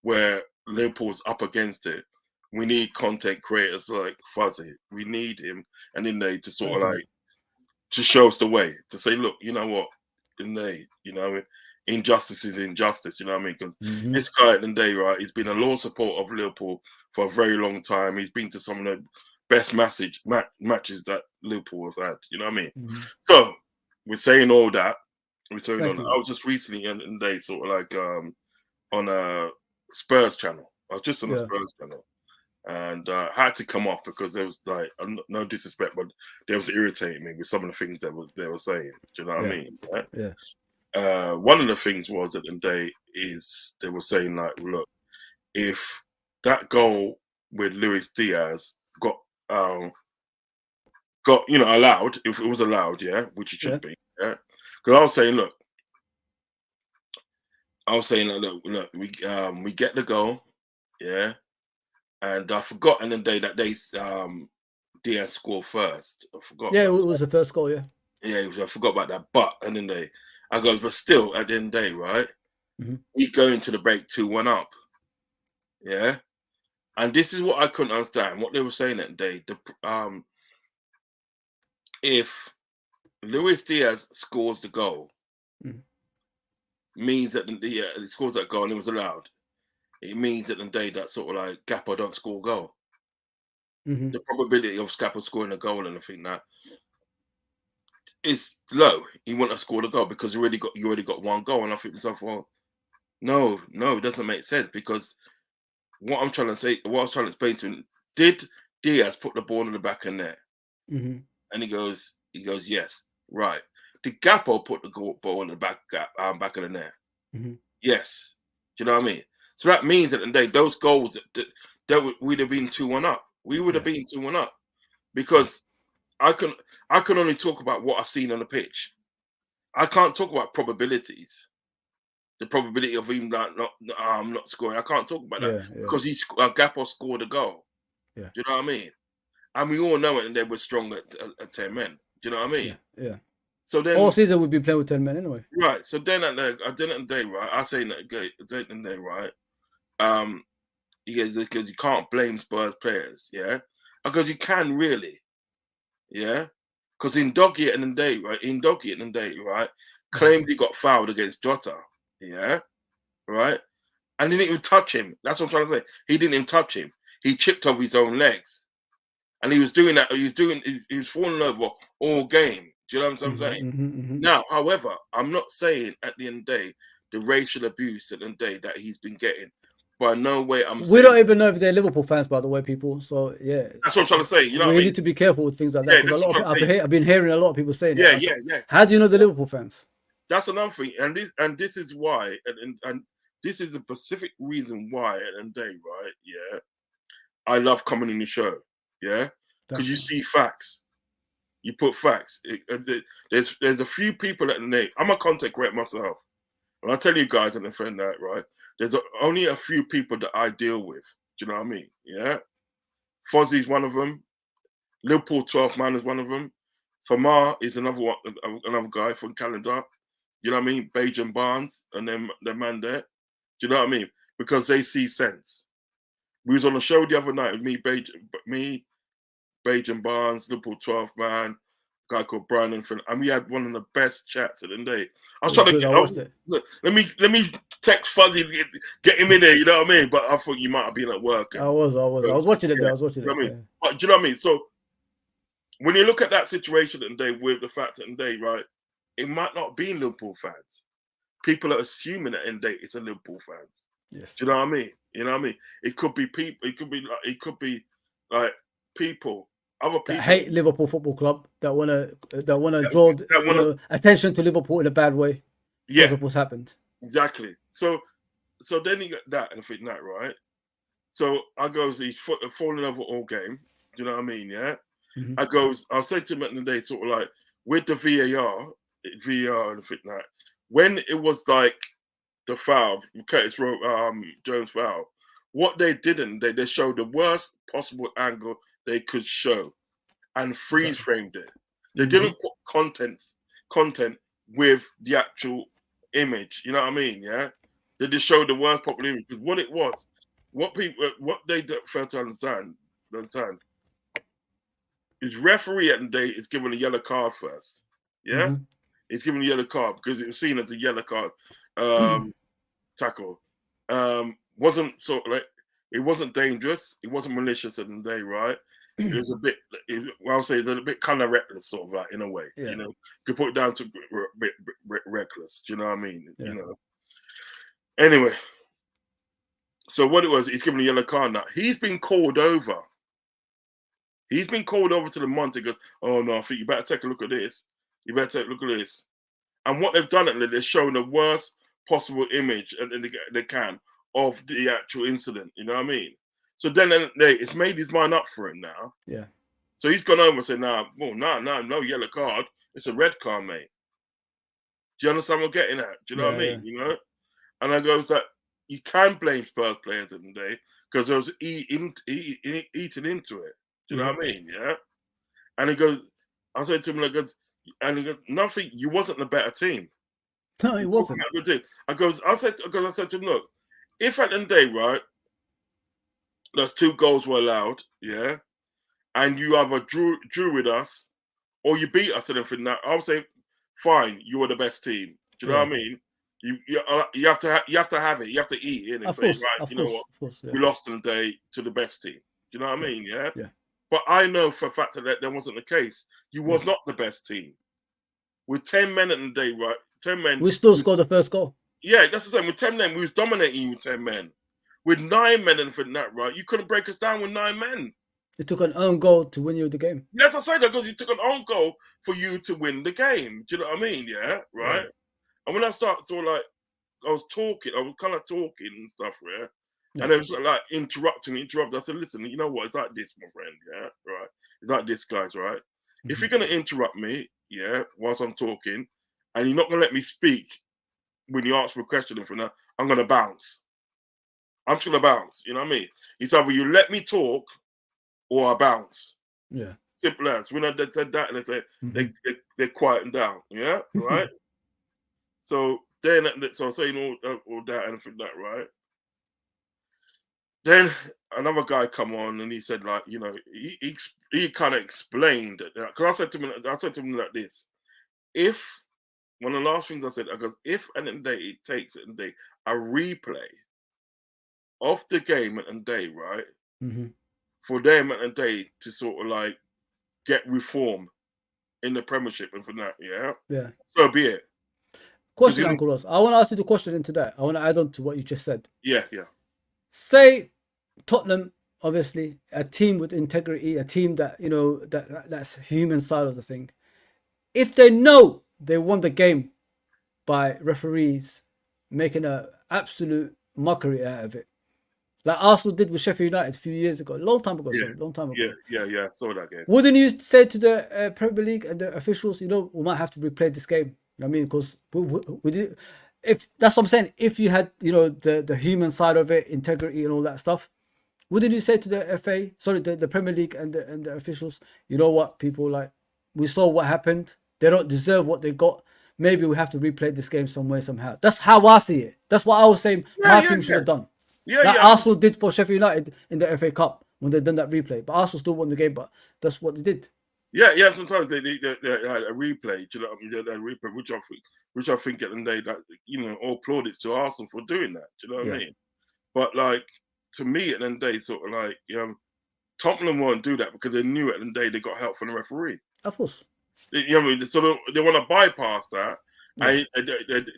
where Liverpool's up against it, we need content creators like Fuzzy. We need him, and in there to sort of like to show us the way, to say, look, you know what, in there, injustice is injustice. You know what I mean? Because Mm-hmm. this guy at the day, right, he's been a loyal supporter of Liverpool for a very long time. He's been to some of the best matches that Liverpool has had. You know what I mean? Mm-hmm. So we're saying all that. I was just recently in the day, sort of like on a Spurs channel. I was just on a Spurs channel, and I had to come off because there was like no disrespect, but they was irritating me with some of the things they were saying. Do you know what I mean? Right? Yeah. One of the things was at the day is they were saying like, look, if that goal with Luis Diaz got allowed, if it was allowed, which it should be, because I was saying, look, we get the goal, and I forgot in the day that they Diaz scored first. I forgot. Yeah, it was the first goal. Yeah. Yeah, I forgot about that. But and then but still at the end of the day, right? Mm-hmm. We go into the break 2-1 up. Yeah, and this is what I couldn't understand. What they were saying that day. If Luis Diaz scores the goal, means that he scores that goal and it was allowed. It means that the day that sort of like Gappo don't score a goal. Mm-hmm. The probability of Gappo scoring a goal and I think that is low. He wouldn't have scored a goal because you already got one goal. And I think to myself, well, no, it doesn't make sense because what I was trying to explain to him, did Diaz put the ball in the back of net? Mm-hmm. And he goes, yes, right. Did Gappo put the ball in the back of the net? Mm-hmm. Yes. Do you know what I mean? So that means that in the day, those goals that we'd have been 2-1 up. We would have been 2-1 up because I can only talk about what I've seen on the pitch. I can't talk about probabilities. The probability of him not scoring. I can't talk about that because Gappo scored a goal. Yeah. Do you know what I mean? And we all know it, and they were strong at 10 men. Do you know what I mean? Yeah. So then all season we'd be playing with 10 men anyway. Right. So then at the end of the day, right? I say that at the end of the day, right? Because you can't blame Spurs players, because you can really, because in Doggy at the end of the day, right? Claimed he got fouled against Jota, right? And he didn't even touch him. That's what I'm trying to say. He didn't even touch him. He chipped over his own legs. And he was doing that. He was falling over all game. Do you know what I'm saying? Mm-hmm. Now, however, I'm not saying at the end of the day, the racial abuse at the end of the day that he's been getting. By no way I'm saying. We don't even know if they're Liverpool fans, by the way, people. So, yeah. That's what I'm trying to say. You know what I we mean? need to be careful with things like that. Because I've been hearing a lot of people saying that. Yeah. How do you know the Liverpool fans? That's another thing. And this is why, and this is the specific reason why at the end of the day, right? Yeah. I love coming in the show. Yeah. Because you see facts. You put facts. There's a few people at the name. I'm a content creator myself. And I tell you guys and a friend that, right? There's only a few people that I deal with. Do you know what I mean? Yeah. Fozzie's one of them. Liverpool 12 man is one of them. Famar is another guy from Calendar. You know what I mean? Bage and Barnes and them the man there. Do you know what I mean? Because they see sense. We was on a show the other night with me, Bage and Barnes, Liverpool 12 man, a guy called Brian and we had one of the best chats at the day. I was trying to get. Let me text Fuzzy, get him in there. You know what I mean? But I thought you might have been at work. I was watching it. I was watching it. You know what I mean? But do you know what I mean? So when you look at that situation today with the fact that today, right, it might not be Liverpool fans. People are assuming that in day it's a Liverpool fans. Yes. Do you know what I mean? You know what I mean? It could be people. It could be like people. Other people that hate Liverpool Football Club that wanna draw attention to Liverpool in a bad way. Yeah, because of what's happened. Exactly. So then you get that and I think that right. So I goes, he's falling over all game. Do you know what I mean? Yeah. Mm-hmm. I said to him at the day, sort of like with the VAR and I think that when it was like the foul, Curtis Jones foul, what they didn't, they showed the worst possible angle they could show and freeze framed it. They didn't put content with the actual image. You know what I mean? Yeah. They just showed the worst possible image because what it was, what they failed to understand is referee at the day is given a yellow card first. Yeah. It's given a yellow card because it was seen as a yellow card. tackle. Wasn't sort of like, it wasn't dangerous. It wasn't malicious at the end of the day, right? It was a bit, well, I'll say it's a bit kind of reckless, sort of like, in a way. Yeah. You know, you could put it down to a bit reckless. Do you know what I mean? Yeah. You know. Anyway, so what it was, he's given a yellow card now. He's been called over. He's been called over to the monitor. Goes, oh no, I think you better take a look at this. You better take a look at this. And what they've done, they're showing the worst possible image they can of the actual incident. You know what I mean? So then it's made his mind up for him now. Yeah. So he's gone over and said, no yellow card. It's a red card, mate. Do you understand what I'm getting at? Do you know what I mean? You know? And I goes that you can blame Spurs players in the day because there was eating into it. Do you know what I mean? Yeah. And he goes, I said to him, he goes, nothing, you wasn't the better team. No, it wasn't. I said to him, look, if at the end of the day, right, those 2 goals were allowed, yeah, and you either drew with us or you beat us and everything, that I'll say, fine, you were the best team. Do you know what I mean? You have to have it. You have to eat it. And say, right, you know what? We lost in the day to the best team. Do you know what I mean? Yeah. Yeah. But I know for a fact that wasn't the case. You was not the best team. With 10 men in the day, right? 10 men. We still scored the first goal. Yeah, that's the same. With 10 men, we was dominating with 10 men. With 9 men and for that, right? You couldn't break us down with 9 men. It took an own goal to win you the game. Yes, I say that because you took an own goal for you to win the game. Do you know what I mean? Yeah, right. Yeah. And when I started to I was kind of talking and stuff, yeah. And then like interrupting. I said, listen, you know what? It's like this, my friend, yeah, right? It's like this, guys, right? If you're gonna interrupt me, yeah, whilst I'm talking, and you're not gonna let me speak when you ask for a question and for now, I'm gonna bounce. I'm just gonna bounce, you know what I mean? It's either you let me talk or I bounce. Yeah. Simple as. When I said that and they quieting down, yeah, right? So then, so I'm saying all that and for that, right? Then another guy come on and he said, like, you know, he kind of explained it. Because I said to him like this: if one of the last things I said, I go, if at the end of the day it takes at the end of the day a replay of the game at the end of the day, right? For them at the end of the day to sort of like get reform in the Premiership and for that, yeah, so be it. Question, Uncle Ross. I want to ask you the question into that. I want to add on to what you just said. Yeah. Say Tottenham, obviously, a team with integrity, a team that, you know, that's human side of the thing. If they know they won the game by referees making an absolute mockery out of it, like Arsenal did with Sheffield United a few years ago, long time ago. Yeah, I saw that game. Wouldn't you say to the Premier League and the officials, you know, we might have to replay this game? You know what I mean? Because we did. If that's what I'm saying, if you had, you know, the human side of it, integrity and all that stuff, wouldn't you say to the Premier League and the officials, you know what, people, like, we saw what happened. They don't deserve what they got. Maybe we have to replay this game somewhere, somehow. That's how I see it. That's what I was saying my team should have done. Arsenal did for Sheffield United in the FA Cup when they done that replay. But Arsenal still won the game, but that's what they did. Yeah. Sometimes they had a replay. Do you know what I mean? They had a replay, which I think at the end of the day, that, you know, all plaudits to Arsenal for doing that. Do you know what I mean? But like, to me at the end of the day, sort of like, Tottenham won't do that because they knew at the end of the day they got help from the referee. Of course. You know what I mean? So they want to bypass that. And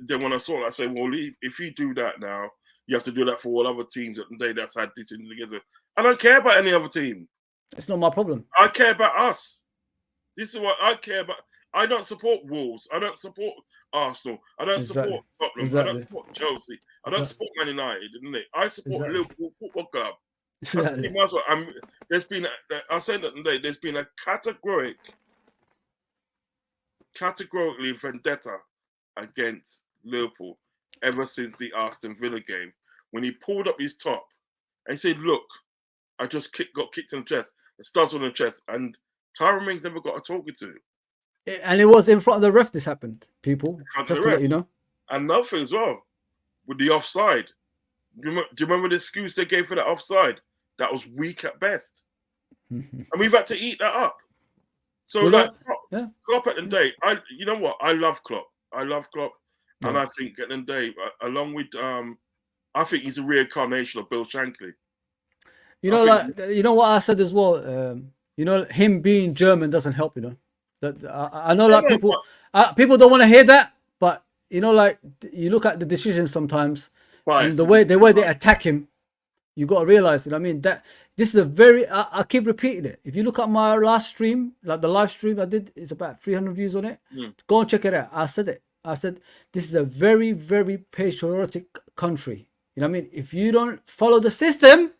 they want to sort of say, well, if you do that now, you have to do that for all other teams at the day that's had this in together. I don't care about any other team. It's not my problem. I care about us. This is what I care about. I don't support Wolves. I don't support Arsenal. I don't support Tottenham. I don't support Chelsea. I don't support Man United, didn't it? I support Liverpool Football Club. There's been, I said that today, there's been a categorically vendetta against Liverpool ever since the Aston Villa game, when he pulled up his top and he said, look, I just got kicked in the chest. It starts on the chest, and Tyrone Mings never got a talking to. And it was in front of the ref this happened, people. Just to let you know. And another thing as well, with the offside. Do you remember the excuse they gave for that offside? That was weak at best. And we've had to eat that up. So, Klopp at the day, you know what? I love Klopp. And I think at the end of the day, along with I think he's a reincarnation of Bill Shankly. You know, you know what I said as well. You know, him being German doesn't help. You know, that I know, like people don't want to hear that, but you know, like you look at the decisions sometimes, and the way they attack him, you got to realize. You know what I mean? That this is a very. I keep repeating it. If you look at my last stream, like the live stream I did, it's about 300 views on it. Go and check it out. I said it. I said this is a very, very patriotic country. You know what I mean? If you don't follow the system,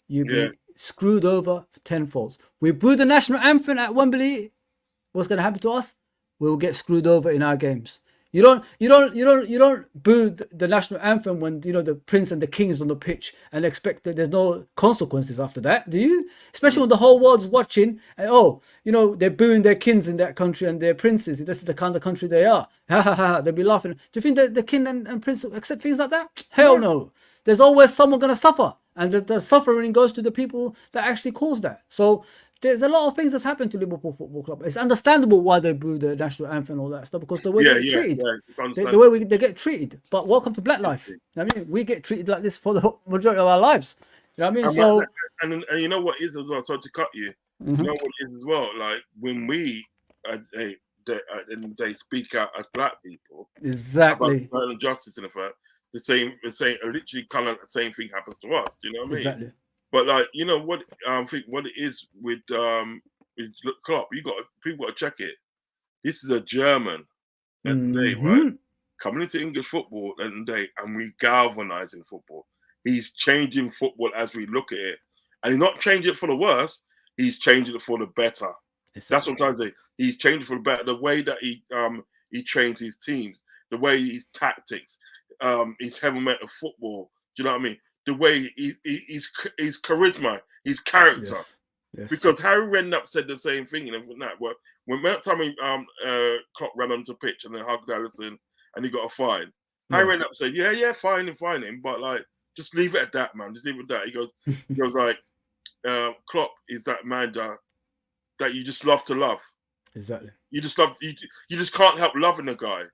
you'll be screwed over tenfold. We boo the national anthem at Wembley. What's going to happen to us? We'll get screwed over in our games. You don't boo the national anthem when you know the prince and the king is on the pitch and expect that there's no consequences after that, do you? Especially when the whole world's watching and you know they're booing their kings in that country and their princes. This is the kind of country they are. Ha ha ha! They'll be laughing. Do you think that the king and prince accept things like that? Hell no. There's always someone gonna suffer, and the suffering goes to the people that actually caused that. So there's a lot of things that's happened to Liverpool Football Club. It's understandable why they boo the national anthem and all that stuff because the way they get treated, the way they get treated. But welcome to Black life. You know what I mean, we get treated like this for the majority of our lives. You know what I mean? So and you know what is as well. Sorry to cut you. You know what is as well. Like when we they speak out as Black people, exactly about injustice in effect. The same, literally kind of the same thing happens to us. Do you know what I mean? Exactly. But like, you know what? I think what it is with Klopp, people got to check it. This is a German at the day, right? Coming into English football at the day, and we galvanizing football. He's changing football as we look at it, and he's not changing it for the worse. He's changing it for the better. Exactly. That's what I'm trying to say. He's changing for the better. The way that he trains his teams, the way his tactics. His element of football. Do you know what I mean? The way his charisma, his character. Yes. Because Harry Redknapp said the same thing. When Klopp ran onto the pitch and then hugged Alisson and he got a fine. Harry Redknapp said, "Yeah, fine him, but like just leave it at that, man. Just leave it at that." He goes like, Klopp is that man that you just love to love. Exactly. You just love. You just can't help loving the guy.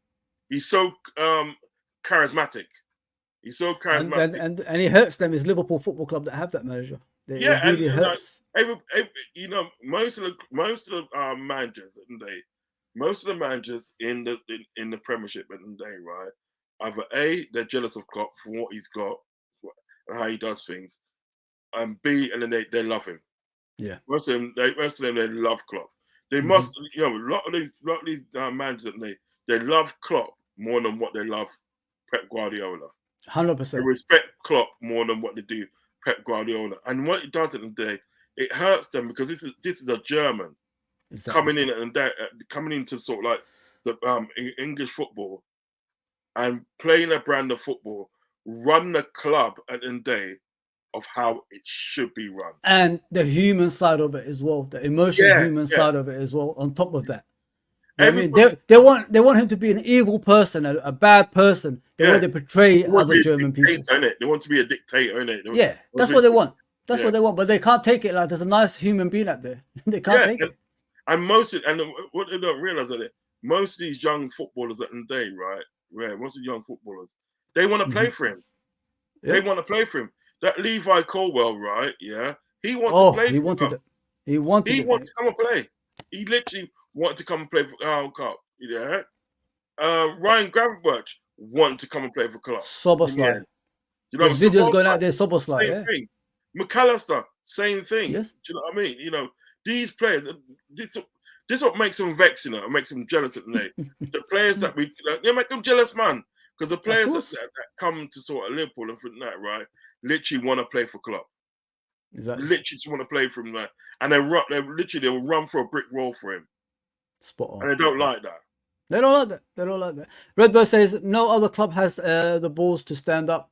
He's so charismatic. He's so charismatic, and it hurts them. It's Liverpool Football Club that have that manager. It really hurts. You know, most of the managers in the Premiership at the day, right? Either they're jealous of Klopp for what he's got and how he does things, and B, and then they love him. Yeah, most of them they love Klopp. They must, you know, a lot of these managers they love Klopp more than what they love Pep Guardiola. 100%. They respect Klopp more than what they do Pep Guardiola. And what it does at the day, it hurts them because this is a German coming in and coming into sort of like the English football and playing a brand of football, run the club at the end of the day of how it should be run. And the human side of it as well, the emotional human side of it as well, on top of that. You know what I mean? They want him to be an evil person, a bad person. They want to portray other German people. They want to be a dictator, innit? That's what they want. That's what they want. But they can't take it like there's a nice human being out there. They can't take it. And what they don't realize is that most of these young footballers at the day, right? Where most of the young footballers, they want to play for him. Yeah. They want to play for him. That Levi Colwell, right? Yeah, he wants to play. He wanted to come and play. He literally wanted to come and play for Cup. Yeah. Ryan Gravenberch wanted to come and play for Klopp. Szoboszlai. You know, there's videos going out there. Szoboszlai. Same thing. McAllister, same thing. Yes. Do you know what I mean? You know, these players. This is what makes them vex. You know, it makes them jealous at the name. The players that they make them jealous, man. Because the players that come to sort of Liverpool and from that, right, literally want to play for Klopp. Exactly. Literally just want to play for him there, and they will run for a brick wall for him. Spot on. And they don't like that. They don't like that. Redbird says no other club has the balls to stand up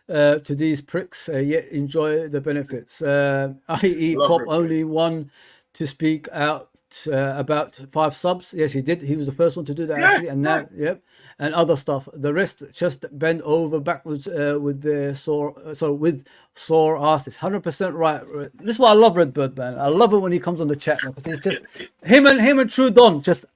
to these pricks yet enjoy the benefits. I.e. Klopp only one to speak out about 5 subs. Yes, he did. He was the first one to do that actually, and now and other stuff. The rest just bent over backwards with their with sore asses. 100% right. This is why I love Redbird, man. I love it when he comes on the chat, because he's just him and True Don just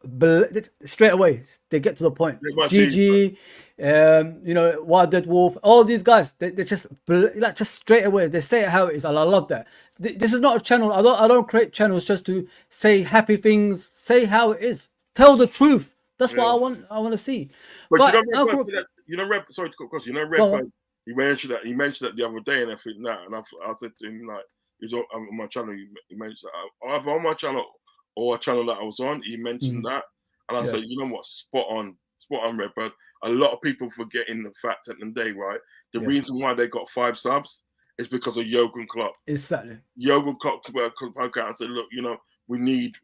straight away they get to the point. GG, you know, Wild Dead Wolf, all these guys, they just like just straight away they say it how it is, and I love that. This is not a channel. I don't create channels just to say happy things. Say how it is. Tell the truth. That's what I want to see. But you know, Red, sorry to cut across. You know, Redbird. He mentioned that the other day and everything that, and I said to him, like, he was on my channel. He mentioned that either on my channel or a channel that I was on. He mentioned that, and I said, you know what, spot on, Redbird. A lot of people forgetting the fact at the day, right? The reason why they got 5 subs is because of Jurgen Klopp. Exactly. Jurgen Klopp spoke out and said, look, you know, we need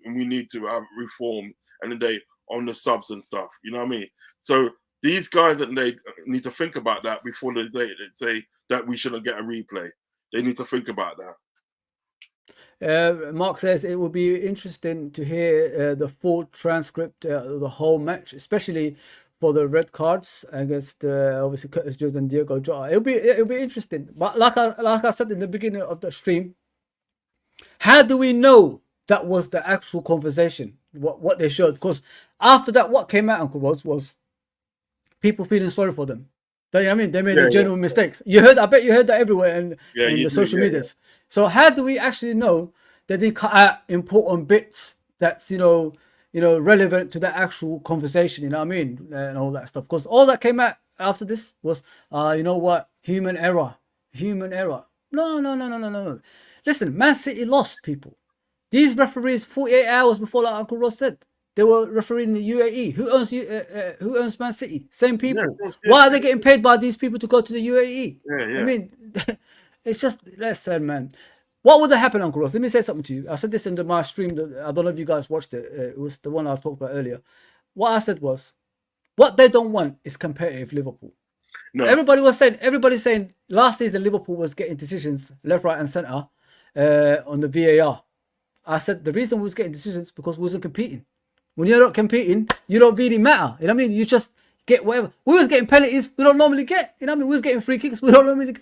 to have reform and the day on the subs and stuff. You know what I mean? So these guys that they need to think about that before they say that we shouldn't get a replay. They need to think about that. Mark says it will be interesting to hear the full transcript of the whole match, especially for the red cards against obviously Curtis Jones and Diego Jota. It'll be interesting. But like I said in the beginning of the stream, how do we know that was the actual conversation? What they showed? Because after that, what came out, Uncle Rods, was people feeling sorry for them. You know what I mean? They made genuine mistakes. I bet you heard that everywhere in the social medias. So how do we actually know that they cut out important bits that's, you know, relevant to the actual conversation, you know what I mean? And all that stuff. Because all that came out after this was, you know what? Human error. No. Listen, Man City lost, people. These referees, 48 hours before, like Uncle Ross said, they were refereeing the UAE. Who owns Man City? Same people. Why are they getting paid by these people to go to the UAE? I mean, it's just, listen, man. What would have happened, Uncle Ross? Let me say something to you. I said this in my stream. I don't know if you guys watched it. It was the one I talked about earlier. What I said was, what they don't want is competitive Liverpool. No. Everybody's saying last season Liverpool was getting decisions left, right, and centre on the VAR. I said the reason we was getting decisions because we wasn't competing. When you're not competing, you don't really matter. You know what I mean? You just get whatever. We was getting penalties we don't normally get. You know what I mean? We was getting free kicks we don't normally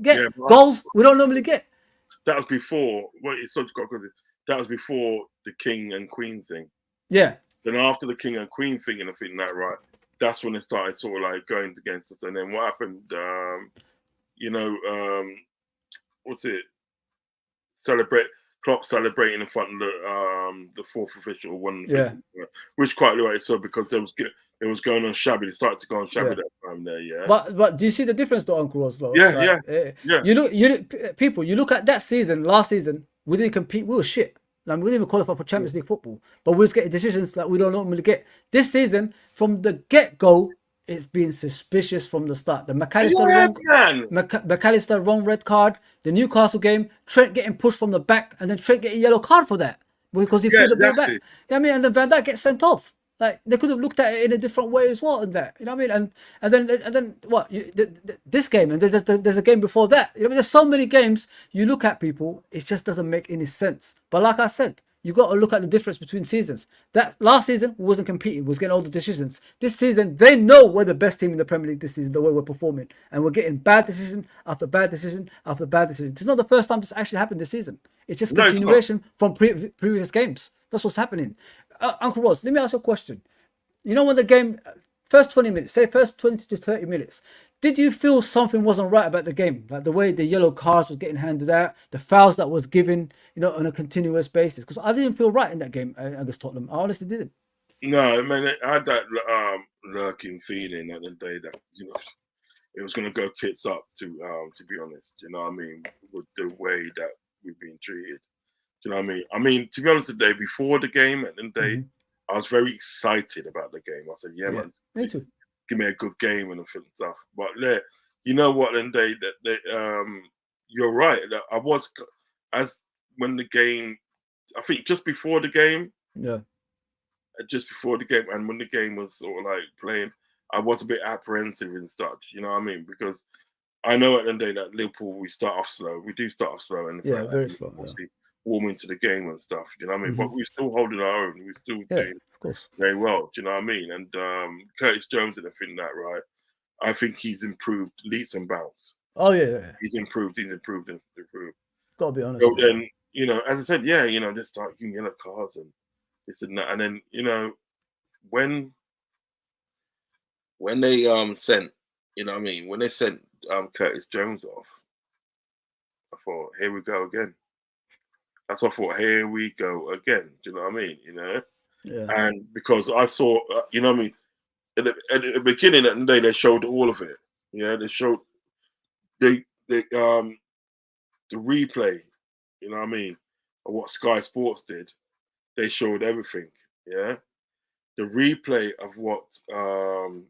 get. Goals we don't normally get. That was before. Well, it's such that was before the King and Queen thing. Yeah. Then after the King and Queen thing and I think that right, that's when it started sort of like going against us. And then what happened? What's it? Klopp celebrating in front of the fourth official one, which quite right. So because it was going on shabby, it started to go on shabby that time there. Yeah. But do you see the difference, though, Uncle Ross? Yeah. You look at that season, last season, we didn't compete. We were shit. Like, we didn't even qualify for Champions League football, but we was getting decisions that we don't normally get. This season, from the get-go, it's been suspicious from the start. The McAllister wrong red card. The Newcastle game, Trent getting pushed from the back, and then Trent getting a yellow card for that because he threw the ball back. You know what I mean? And then Van Dijk gets sent off. Like, they could have looked at it in a different way as well. And that, you know what I mean? And then what? This game and there's a game before that. You know, there's so many games you look at, people. It just doesn't make any sense. But like I said, you got to look at the difference between seasons. That last season we wasn't competing, we was getting all the decisions. This season they know we're the best team in the Premier League this season, the way we're performing, and we're getting bad decision after bad decision after bad decision. It's not the first time this actually happened this season. It's just continuation from previous games. That's what's happening. Uncle Ross, let me ask you a question. You know, when the game first 20 minutes, say first 20 to 30 minutes, did you feel something wasn't right about the game? Like the way the yellow cards was getting handed out, the fouls that was given, you know, on a continuous basis? Because I didn't feel right in that game against Tottenham. I honestly didn't. No, man, I had that lurking feeling at the day that, you know, it was going to go tits up, to be honest. You know what I mean? With the way that we've been treated. You know what I mean? I mean, to be honest, today, before the game, at the day, I was very excited about the game. I said, man, me too. Give me a good game and stuff. But you know what, then you're right. I was, when the game, I think just before the game, and when the game was sort of like playing, I was a bit apprehensive and stuff. You know what I mean? Because I know at the end of the day that Liverpool, we start off slow. We do start off slow, and very slow. Warm into the game and stuff. You know what I mean? But we're still holding our own. We're still doing of course very well. Do you know what I mean? And Curtis Jones and everything that, right? I think he's improved leaps and bounds. Oh yeah. He's improved. He's improved and improved. Got to be honest. So With you. then, you know, as I said, yeah, you know, they start giving yellow cards and this and that, and then you know, when they sent, you know what I mean, when they sent Curtis Jones off, I thought, here we go again. That's what I thought, here we go again. Do you know what I mean? You know, Yeah. and because I saw, you know what I mean, at the beginning of the day, they showed all of it. Yeah, they showed they the replay. You know what I mean, of what Sky Sports did. They showed everything. Yeah, the replay of what the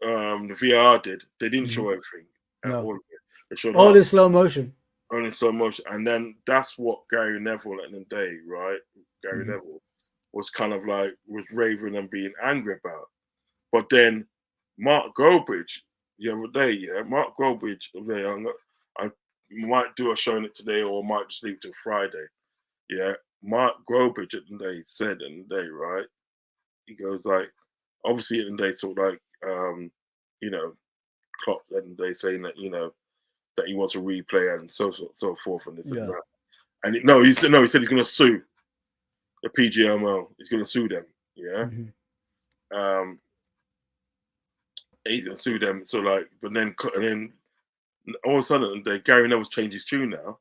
VR did. They didn't show everything. No. All of it. They showed All half, in slow motion. only so much, and then that's what Gary Neville at the end of the day, right? Gary Neville was kind of like was raving and being angry about. But then Mark Goldbridge the other day, yeah, Mark Goldbridge, I might do a show on it today, or I might just leave till Friday. Yeah, Mark Goldbridge at the day said at the day, right? He goes like, obviously at the day, sort of like, you know, Klopp at the day saying that, you know, that he wants a replay and so forth and this and that. And he said he's going to sue the PGMO. He's going to sue them. Yeah. He's going to sue them. So like, but then and then all of a sudden, Gary Neville's changed his tune now.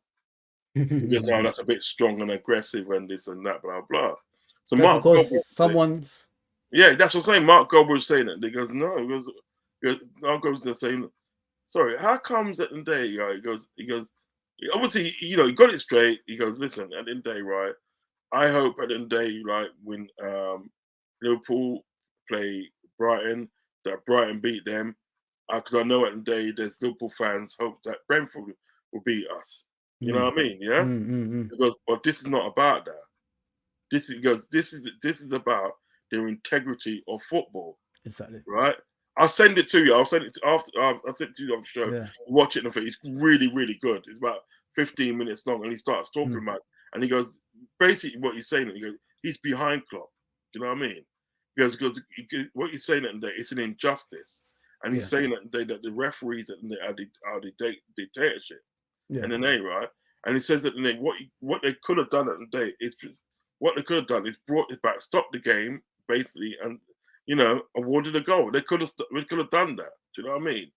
Because now that's a bit strong and aggressive and this and that, blah blah. So That's Mark because Goldbridge, someone's. yeah, that's what I'm saying. Mark Goldbridge saying that. He goes, no, Mark Goldbridge saying, sorry, how comes at the day, right? He goes, obviously, you know, he got it straight. He goes, listen, at the end of the day, right? I hope at the end of the day, right, when Liverpool play Brighton, that Brighton beat them, because I know at the end of the day, there's Liverpool fans hope that Brentford will beat us. You know what I mean? Yeah. Because, but this is not about that. This is about their integrity of football. Exactly. Right. I'll send it to you. I'll send it to after. I'll send it to you after the show. Yeah. Watch it. It's really, really good. It's about 15 minutes long, and he starts talking about. And he goes, basically, what he's saying. He goes, he's behind Klopp. Do you know what I mean? Because what he's saying at the day, it's an injustice, and he's saying at the day that the referees are the dictatorship. Yeah. And then right, and he says that what they could have done at the day is brought it back, stopped the game basically, and you know awarded a goal. We could have done that. Do you know what I mean?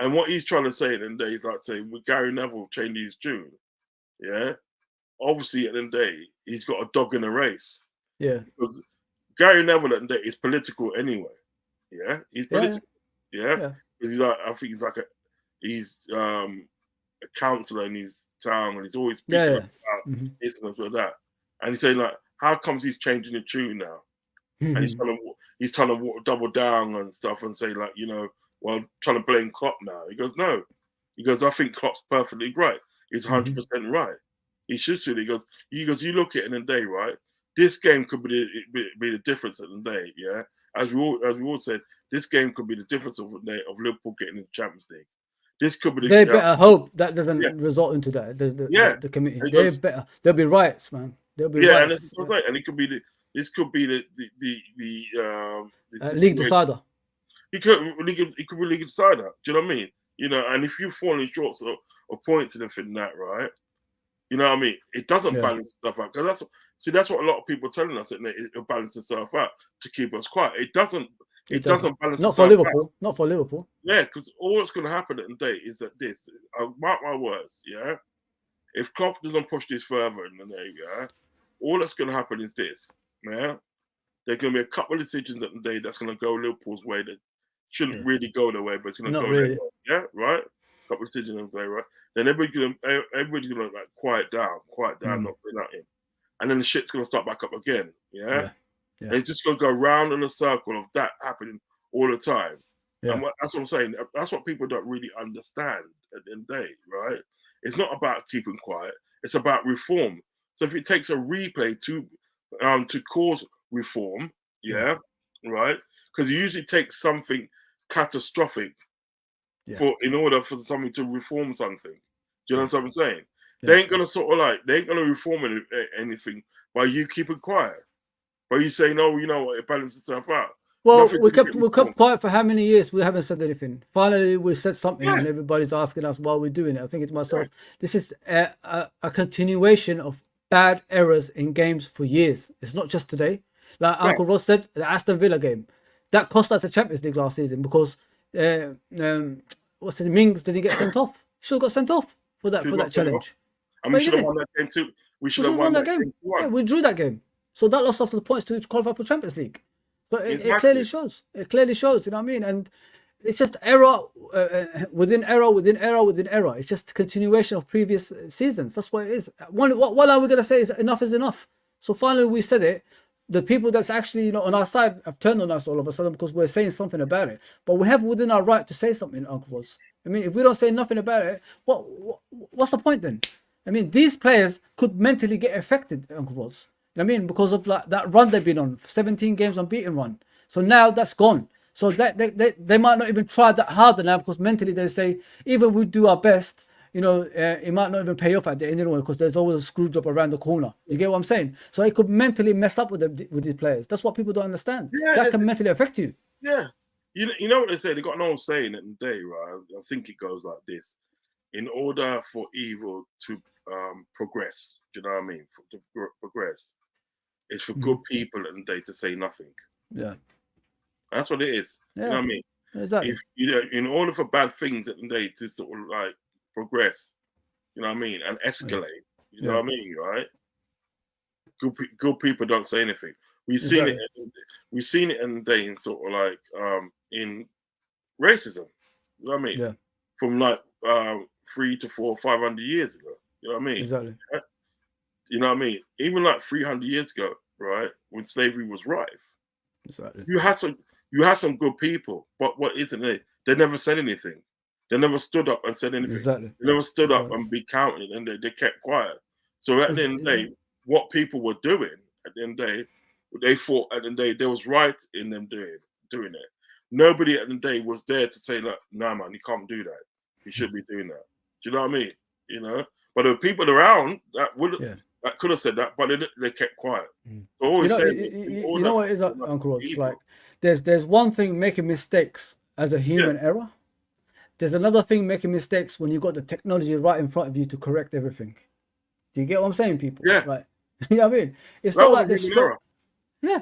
And what he's trying to say at the end of the day is like saying with Gary Neville changing his tune, yeah. Obviously at the end of the day he's got a dog in the race. Yeah. Because Gary Neville at the end of the day is political anyway. Yeah, he's political. Yeah. Because I think he's a councillor in his town, and he's always speaking about this and that. And he's saying like, how comes he's changing the tune now? And he's trying to double down and stuff and say like, you know, well, trying to blame Klopp now. He goes, no. He goes, I think Klopp's perfectly right. He's 100% right. He should. He goes, you look at it in a day, right? This game could be the difference in the day, yeah. As we all said, this game could be the difference of the day of Liverpool getting in the Champions League. This could be. They better hope that doesn't result into that. The committee. There'll be riots, man. There'll be riots. And that's what I'm saying. And it could be this could be the league decider. It could be league decider. Do you know what I mean? You know, and if you're falling short of points and everything that, right? You know what I mean? It doesn't balance stuff out, because that's what a lot of people are telling us, that it'll balance itself out to keep us quiet. It doesn't balance. Not for Liverpool. Out. Not for Liverpool. Yeah, because all that's going to happen at the day is that mark my words, yeah. If Klopp doesn't push this further in the day, yeah, all that's going to happen is this, yeah. There's going to be a couple of decisions at the day that's going to go Liverpool's way that shouldn't really go their way, but it's going to go their way. Yeah, right. A couple of decisions on their way, right. Then everybody's gonna like quiet down, not say nothing, and then the shit's gonna start back up again. Yeah. And it's just gonna go round in a circle of that happening all the time. Yeah. And that's what I'm saying. That's what people don't really understand at the end of the day, right? It's not about keeping quiet. It's about reform. So if it takes a replay to cause reform, yeah, right? Because it usually takes something catastrophic in order for something to reform something. Do you know what I'm saying? They ain't gonna they ain't gonna reform anything by you keeping quiet, by you saying, "Oh, you know what, it balances itself out." Well, Nothing to get we kept informed. quiet for how many years? We haven't said anything. Finally, we said something, Yeah, and everybody's asking us why we're doing it. I think to yeah, myself, this is a continuation of bad errors in games for years. It's not just today. Like yeah. Uncle Ross said, the Aston Villa game that cost us the Champions League last season because what's his Mings didn't get sent off. Should have got sent off for Should have got that sent off. challenge. And But we he should have didn't. won that game too. We We should should have have won won that that game. game Yeah, 1. we drew that game. So that lost us the points to qualify for Champions League. So it clearly Exactly. shows. It clearly shows, you know what I mean? And it's just error within error within error within error. It's just a continuation of previous seasons. That's what it is. What are we going to say is enough is enough. So finally we said it. The people that's actually on our side have turned on us all of a sudden because we're saying something about it. But we have within our right to say something, Uncle Ross. I mean, if we don't say nothing about it, what's the point then? I mean, these players could mentally get affected, Uncle Ross. I mean, because of like that run they've been on, 17 games unbeaten run. So now that's gone. So that they might not even try that harder now because mentally they say, even if we do our best, it might not even pay off at the end anyway because there's always a screw job around the corner. You get what I'm saying? So it could mentally mess up with these players. That's what people don't understand. Yeah, That can mentally affect you. yeah. You know what they say? They got an old saying in the day, right? I think it goes like this: in order for evil to progress, do you know what I mean? Progress, it's for good people in the day to say nothing. Yeah. That's what it is. You know Yeah. what I mean? Exactly. If in order for bad things in the day to sort of like progress, you know what I mean, and escalate, you know Yeah. what I mean, right? Good people don't say anything. We've seen Exactly. it. We've seen it in the day in sort of like in racism. You know what I mean? Yeah. From like 300 to 400, 500 years ago. You know what I mean? Exactly. You know what I mean? Even like 300 years ago, right, when slavery was rife, Exactly. you had some good people, but what isn't it? They never said anything. They never stood up and said anything. Exactly. They never stood up Exactly. and be counted, and they kept quiet. So at the end of the day, what people were doing at the end of the day, they thought at the end of the day they was right in them doing it. Nobody at the end of the day was there to say, look, nah, man, you can't do that. You should be doing that. Do you know what I mean? You know, but there were people around that could have said that, but they kept quiet. So always saying, you know what it is, Uncle Ross? Like, there's one thing making mistakes as a human error. There's another thing making mistakes when you got the technology right in front of you to correct everything. Do you get what I'm saying, people? Yeah. Like, you know what I mean? It's that not like was a this. human error. Yeah.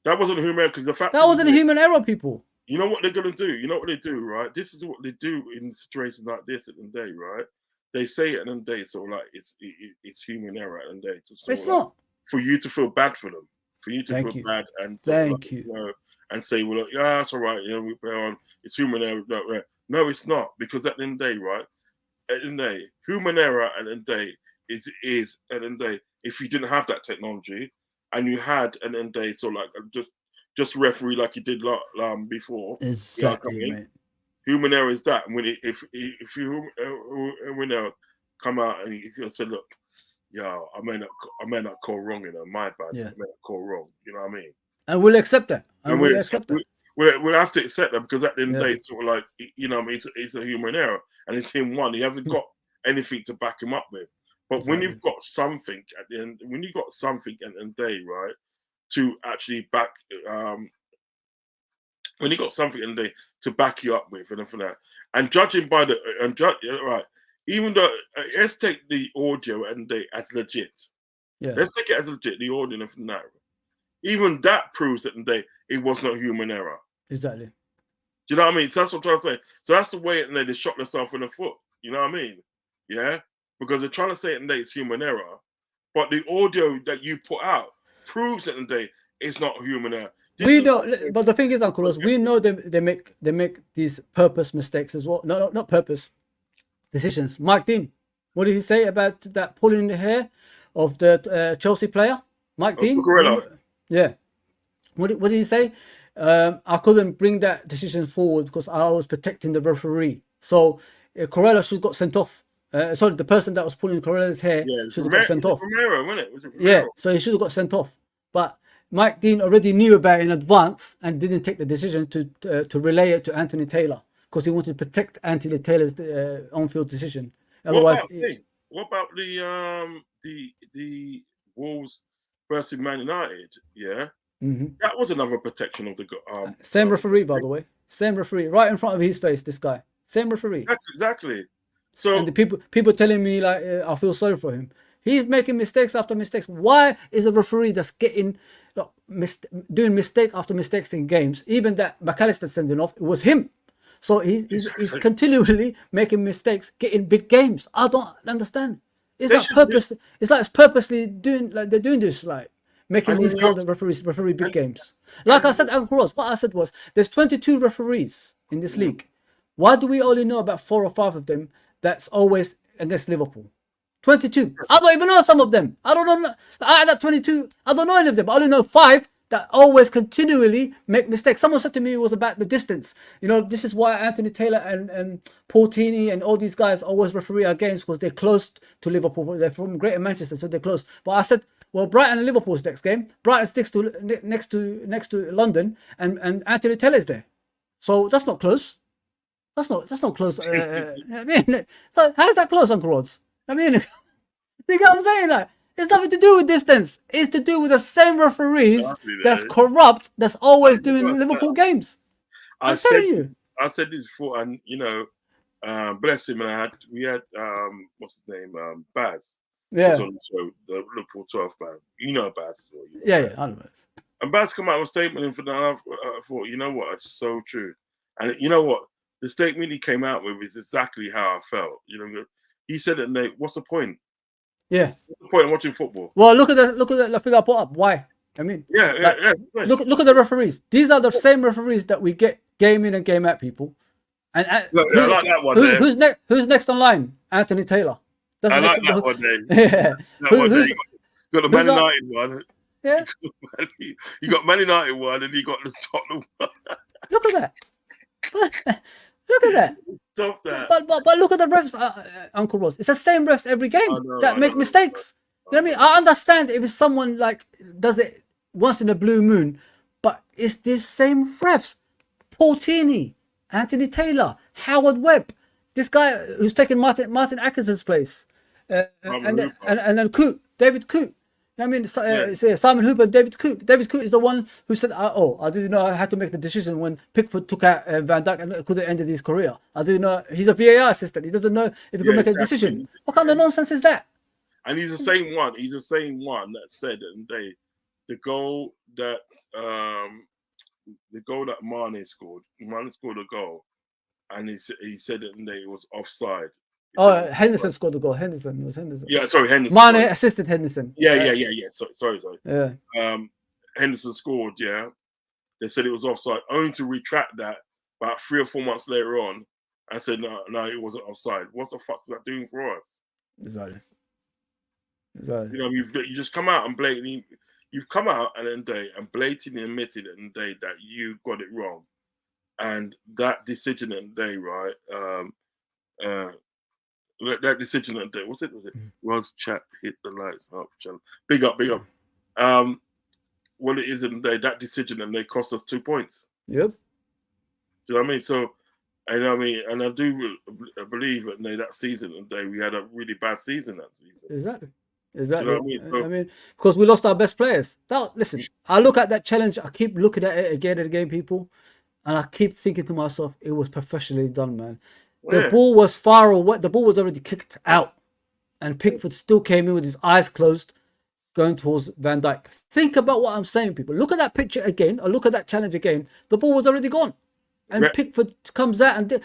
That wasn't a human error because the fact That wasn't a human error, people. You know what they're gonna do? You know what they do, right? This is what they do in situations like this at the end of the day, right? They say at the end of the day, sort of like it's human error at the end of the day. It's not. For you to feel bad for them, for you to Thank feel you. bad and Thank you. know, and say, well, yeah, that's all right. You know, we play on. It's human error. No, it's not, because at the end of the day, right? At the end of the day, human error at the end of the day is at the end of the day. If you didn't have that technology and you had at the end of the day, so like just referee like you did before. Exactly, mate. Human error is that. When if you come out and you say, look, yeah, I may not call wrong, my bad. Yeah. I may not call wrong. You know what I mean? And we'll accept that. We'll have to accept that, because at the end of the day, it's sort of like, what I mean, it's a human error, and it's him one. He hasn't got anything to back him up with. But when you've got something at the end, when you got something at the end of the day, right, to actually back, when you got something in the day to back you up with, and for that, and judging by right, even though let's take the audio and the as legit, let's take it as legit, the audio and that, even that proves that the day it was not human error. Exactly. Do you know what I mean? So that's what I'm trying to say. So that's the way they shot themselves in the foot. You know what I mean? Yeah, because they're trying to say that it's human error, but the audio that you put out proves that the day it's not human error. We know, but the thing is, Uncle Ross, we know they make these purpose mistakes as well. No, not purpose decisions. Mike Dean, what did he say about that pulling the hair of the Chelsea player? Mike Dean? Yeah. What did he say? I couldn't bring that decision forward because I was protecting the referee. So Corella should have got sent off. Sorry, the person that was pulling Corella's hair should have got sent off. Romero, wasn't it? Was it yeah, so he should have got sent off. But Mike Dean already knew about it in advance and didn't take the decision to relay it to Anthony Taylor because he wanted to protect Anthony Taylor's on-field decision. Otherwise, what about the Wolves versus Man United? Yeah, That was another protection of the Same referee, by the way. Same referee, right in front of his face. This guy, same referee. Exactly. So And the people telling me like I feel sorry for him. He's making mistakes after mistakes. Why is a referee that's getting doing mistake after mistakes in games? Even that McAllister sending off, it was him. So he's continually making mistakes, getting big games. I don't understand. It's like purpose. It's like it's purposely doing like they're doing this like. Making these kind of referee big games. Like I said, Uncle Ross, what I said was, there's 22 referees in this league. Why do we only know about 4 or 5 of them that's always against Liverpool? 22. I don't even know some of them. I don't know. Out of that 22, I don't know any of them. I only know 5 that always continually make mistakes. Someone said to me it was about the distance. You know, this is why Anthony Taylor and Portini and all these guys always referee our games because they're close to Liverpool. They're from Greater Manchester, so they're close. But I said, well, Brighton and Liverpool's next game. Brighton sticks to next to London, and Anthony Taylor's there. So that's not close. That's not close. I mean, so how's that close, Uncle Rods? I mean, you get what I'm saying? Like, it's nothing to do with distance. It's to do with the same referees that's corrupt, that's always doing Liverpool games. I'm telling you. I said this before, and you know, bless him. And we had what's his name, Baz. Yeah. On the show, the Liverpool 12 band. You know Baz as well. Yeah, I know. And Baz come out with a statement, and I thought, you know what, it's so true. And you know what, the statement he came out with is exactly how I felt. You know, he said it, Nate. What's the point? Yeah. What's the point in watching football? Well, look at the figure I put up. Why? I mean, look at the referees. These are the same referees that we get game in and game out, people. And I like that one. Who's next on line? Anthony Taylor. I like that one there. Yeah. You got the Man United one. Yeah. You got Man United one, and you got the Tottenham one. Look at that. Look at that. Stop that. But look at the refs, Uncle Ross. It's the same refs every game that make mistakes. You know what I mean? I understand if it's someone like does it once in a blue moon, but it's these same refs. Portini, Anthony Taylor, Howard Webb, this guy who's taken Martin Atkinson's place, and then Coote, David Coote. You know what I mean? Simon Hooper and David Coote. David Coote is the one who said, I didn't know I had to make the decision when Pickford took out Van Dijk and could have ended his career. I didn't know. He's a VAR assistant. He doesn't know if he can make a decision. What kind of nonsense is that? And he's the same one. He's the same one that said that the goal that Mane scored. Mane scored a goal, and he said that it was offside. Henderson scored the goal. Henderson. Yeah, sorry, Henderson. Mane assisted Henderson. Yeah. Sorry. Yeah. Henderson scored. Yeah, they said it was offside. Only to retract that about 3 or 4 months later on, and said no, it wasn't offside. What the fuck is that doing for us? Exactly. You know, you just come out and blatantly. You've come out and blatantly admitted that you got it wrong, and that decision and day, right? That decision that day, was it? Rod's chat hit the lights up. Big up. What it is in the day, that decision and they cost us 2 points. Yep. Do you know what I mean? So, and I do believe that season and day we had a really bad season that season. Exactly. You know what I mean, because we lost our best players. Now, listen, I look at that challenge. I keep looking at it again and again, people, and I keep thinking to myself, it was professionally done, man. The ball was far away. The ball was already kicked out, and Pickford still came in with his eyes closed, going towards Van Dijk. Think about what I'm saying, people. Look at that picture again, or look at that challenge again. The ball was already gone, and Pickford comes out and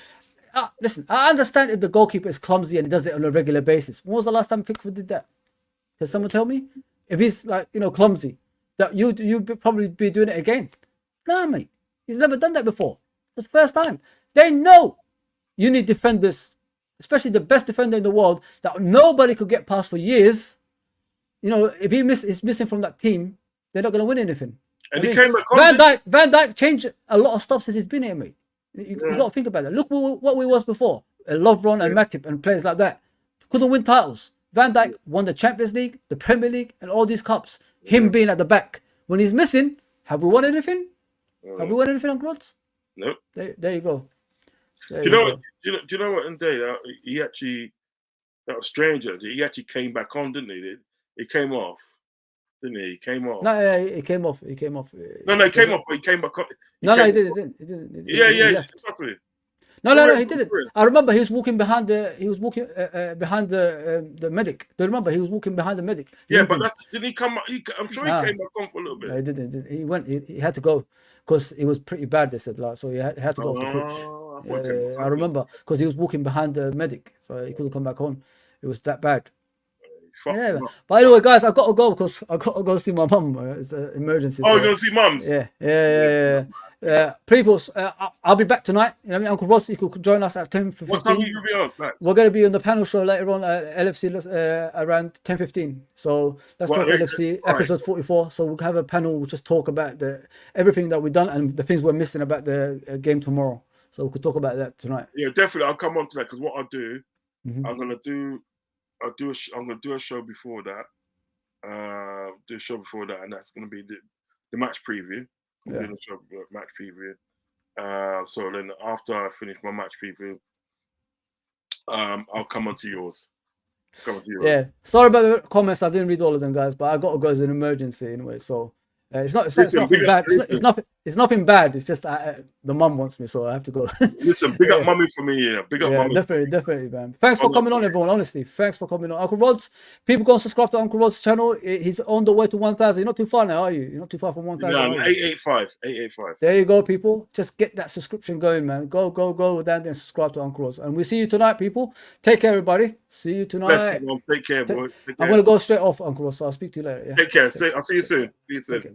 listen. I understand if the goalkeeper is clumsy and he does it on a regular basis. When was the last time Pickford did that? Can someone tell me? If he's like clumsy, that you probably be doing it again. No, mate. He's never done that before. It's the first time. They know. You need defenders, especially the best defender in the world that nobody could get past for years. You know, if he's missing from that team, they're not going to win anything. And he came back. Van Dijk changed a lot of stuff since he's been here, mate. You got to think about that. Look what we was before. Lovren and Matip and players like that. Couldn't win titles. Van Dijk won the Champions League, the Premier League, and all these cups. Him being at the back. When he's missing, have we won anything? Have we won anything on Grots? Nope. There you go. Do you know what? In day he actually, that was strange. He actually came back on, didn't he? He came off, didn't he? He came off. No, he came off. He came off. No, he came off, but he came back on. No, he didn't. He didn't. Yeah, He left. trust me. No, he didn't. I remember he was walking behind the. He was walking behind the medic. Do you remember he was walking behind the medic? Yeah, but didn't he come? I'm sure he came back on for a little bit. No, he didn't. He went. He had to go because it was pretty bad. They said, like, so he had to go off the pitch. I remember because he was walking behind the medic, so he couldn't come back on. It was that bad. Yeah, but anyway, guys, I got to go because I got to go see my mum. It's an emergency. Oh, you're going to see mums? Yeah. People, I'll be back tonight. You know what I mean? Uncle Ross, you could join us at 10:15. What time are you going to be on? Right. We're going to be on the panel show later on at LFC around 10:15. So let's talk LFC episode 44. So we'll have a panel. We'll just talk about everything that we've done and the things we're missing about the game tomorrow. So we could talk about that tonight. Yeah, definitely. I'll come on to that because what I'll do, I'm going to do a show before that. Do a show before that, and that's going to be the match preview. I'm doing a show match preview. So then after I finish my match preview, I'll come on to yours. Yeah. Sorry about the comments. I didn't read all of them, guys, but I got to go as an emergency anyway. So it's nothing bad. It's nothing bad. It's just the mum wants me, so I have to go. Listen, big up mummy for me. Yeah, big up mummy. Definitely, man. Thanks for coming on, everyone. Honestly, thanks for coming on. Uncle Rod's. People go and subscribe to Uncle Rod's channel. He's on the way to 1,000. You're not too far now, are you? You're not too far from 1,000. No, 885. There you go, people. Just get that subscription going, man. Go down there and subscribe to Uncle Rod's. And we'll see you tonight, people. Take care, everybody. See you tonight. Bless you, take care, boy. I'm gonna go straight off, Uncle Ross. So I'll speak to you later. Yeah? Take care. I'll see you soon. Take care.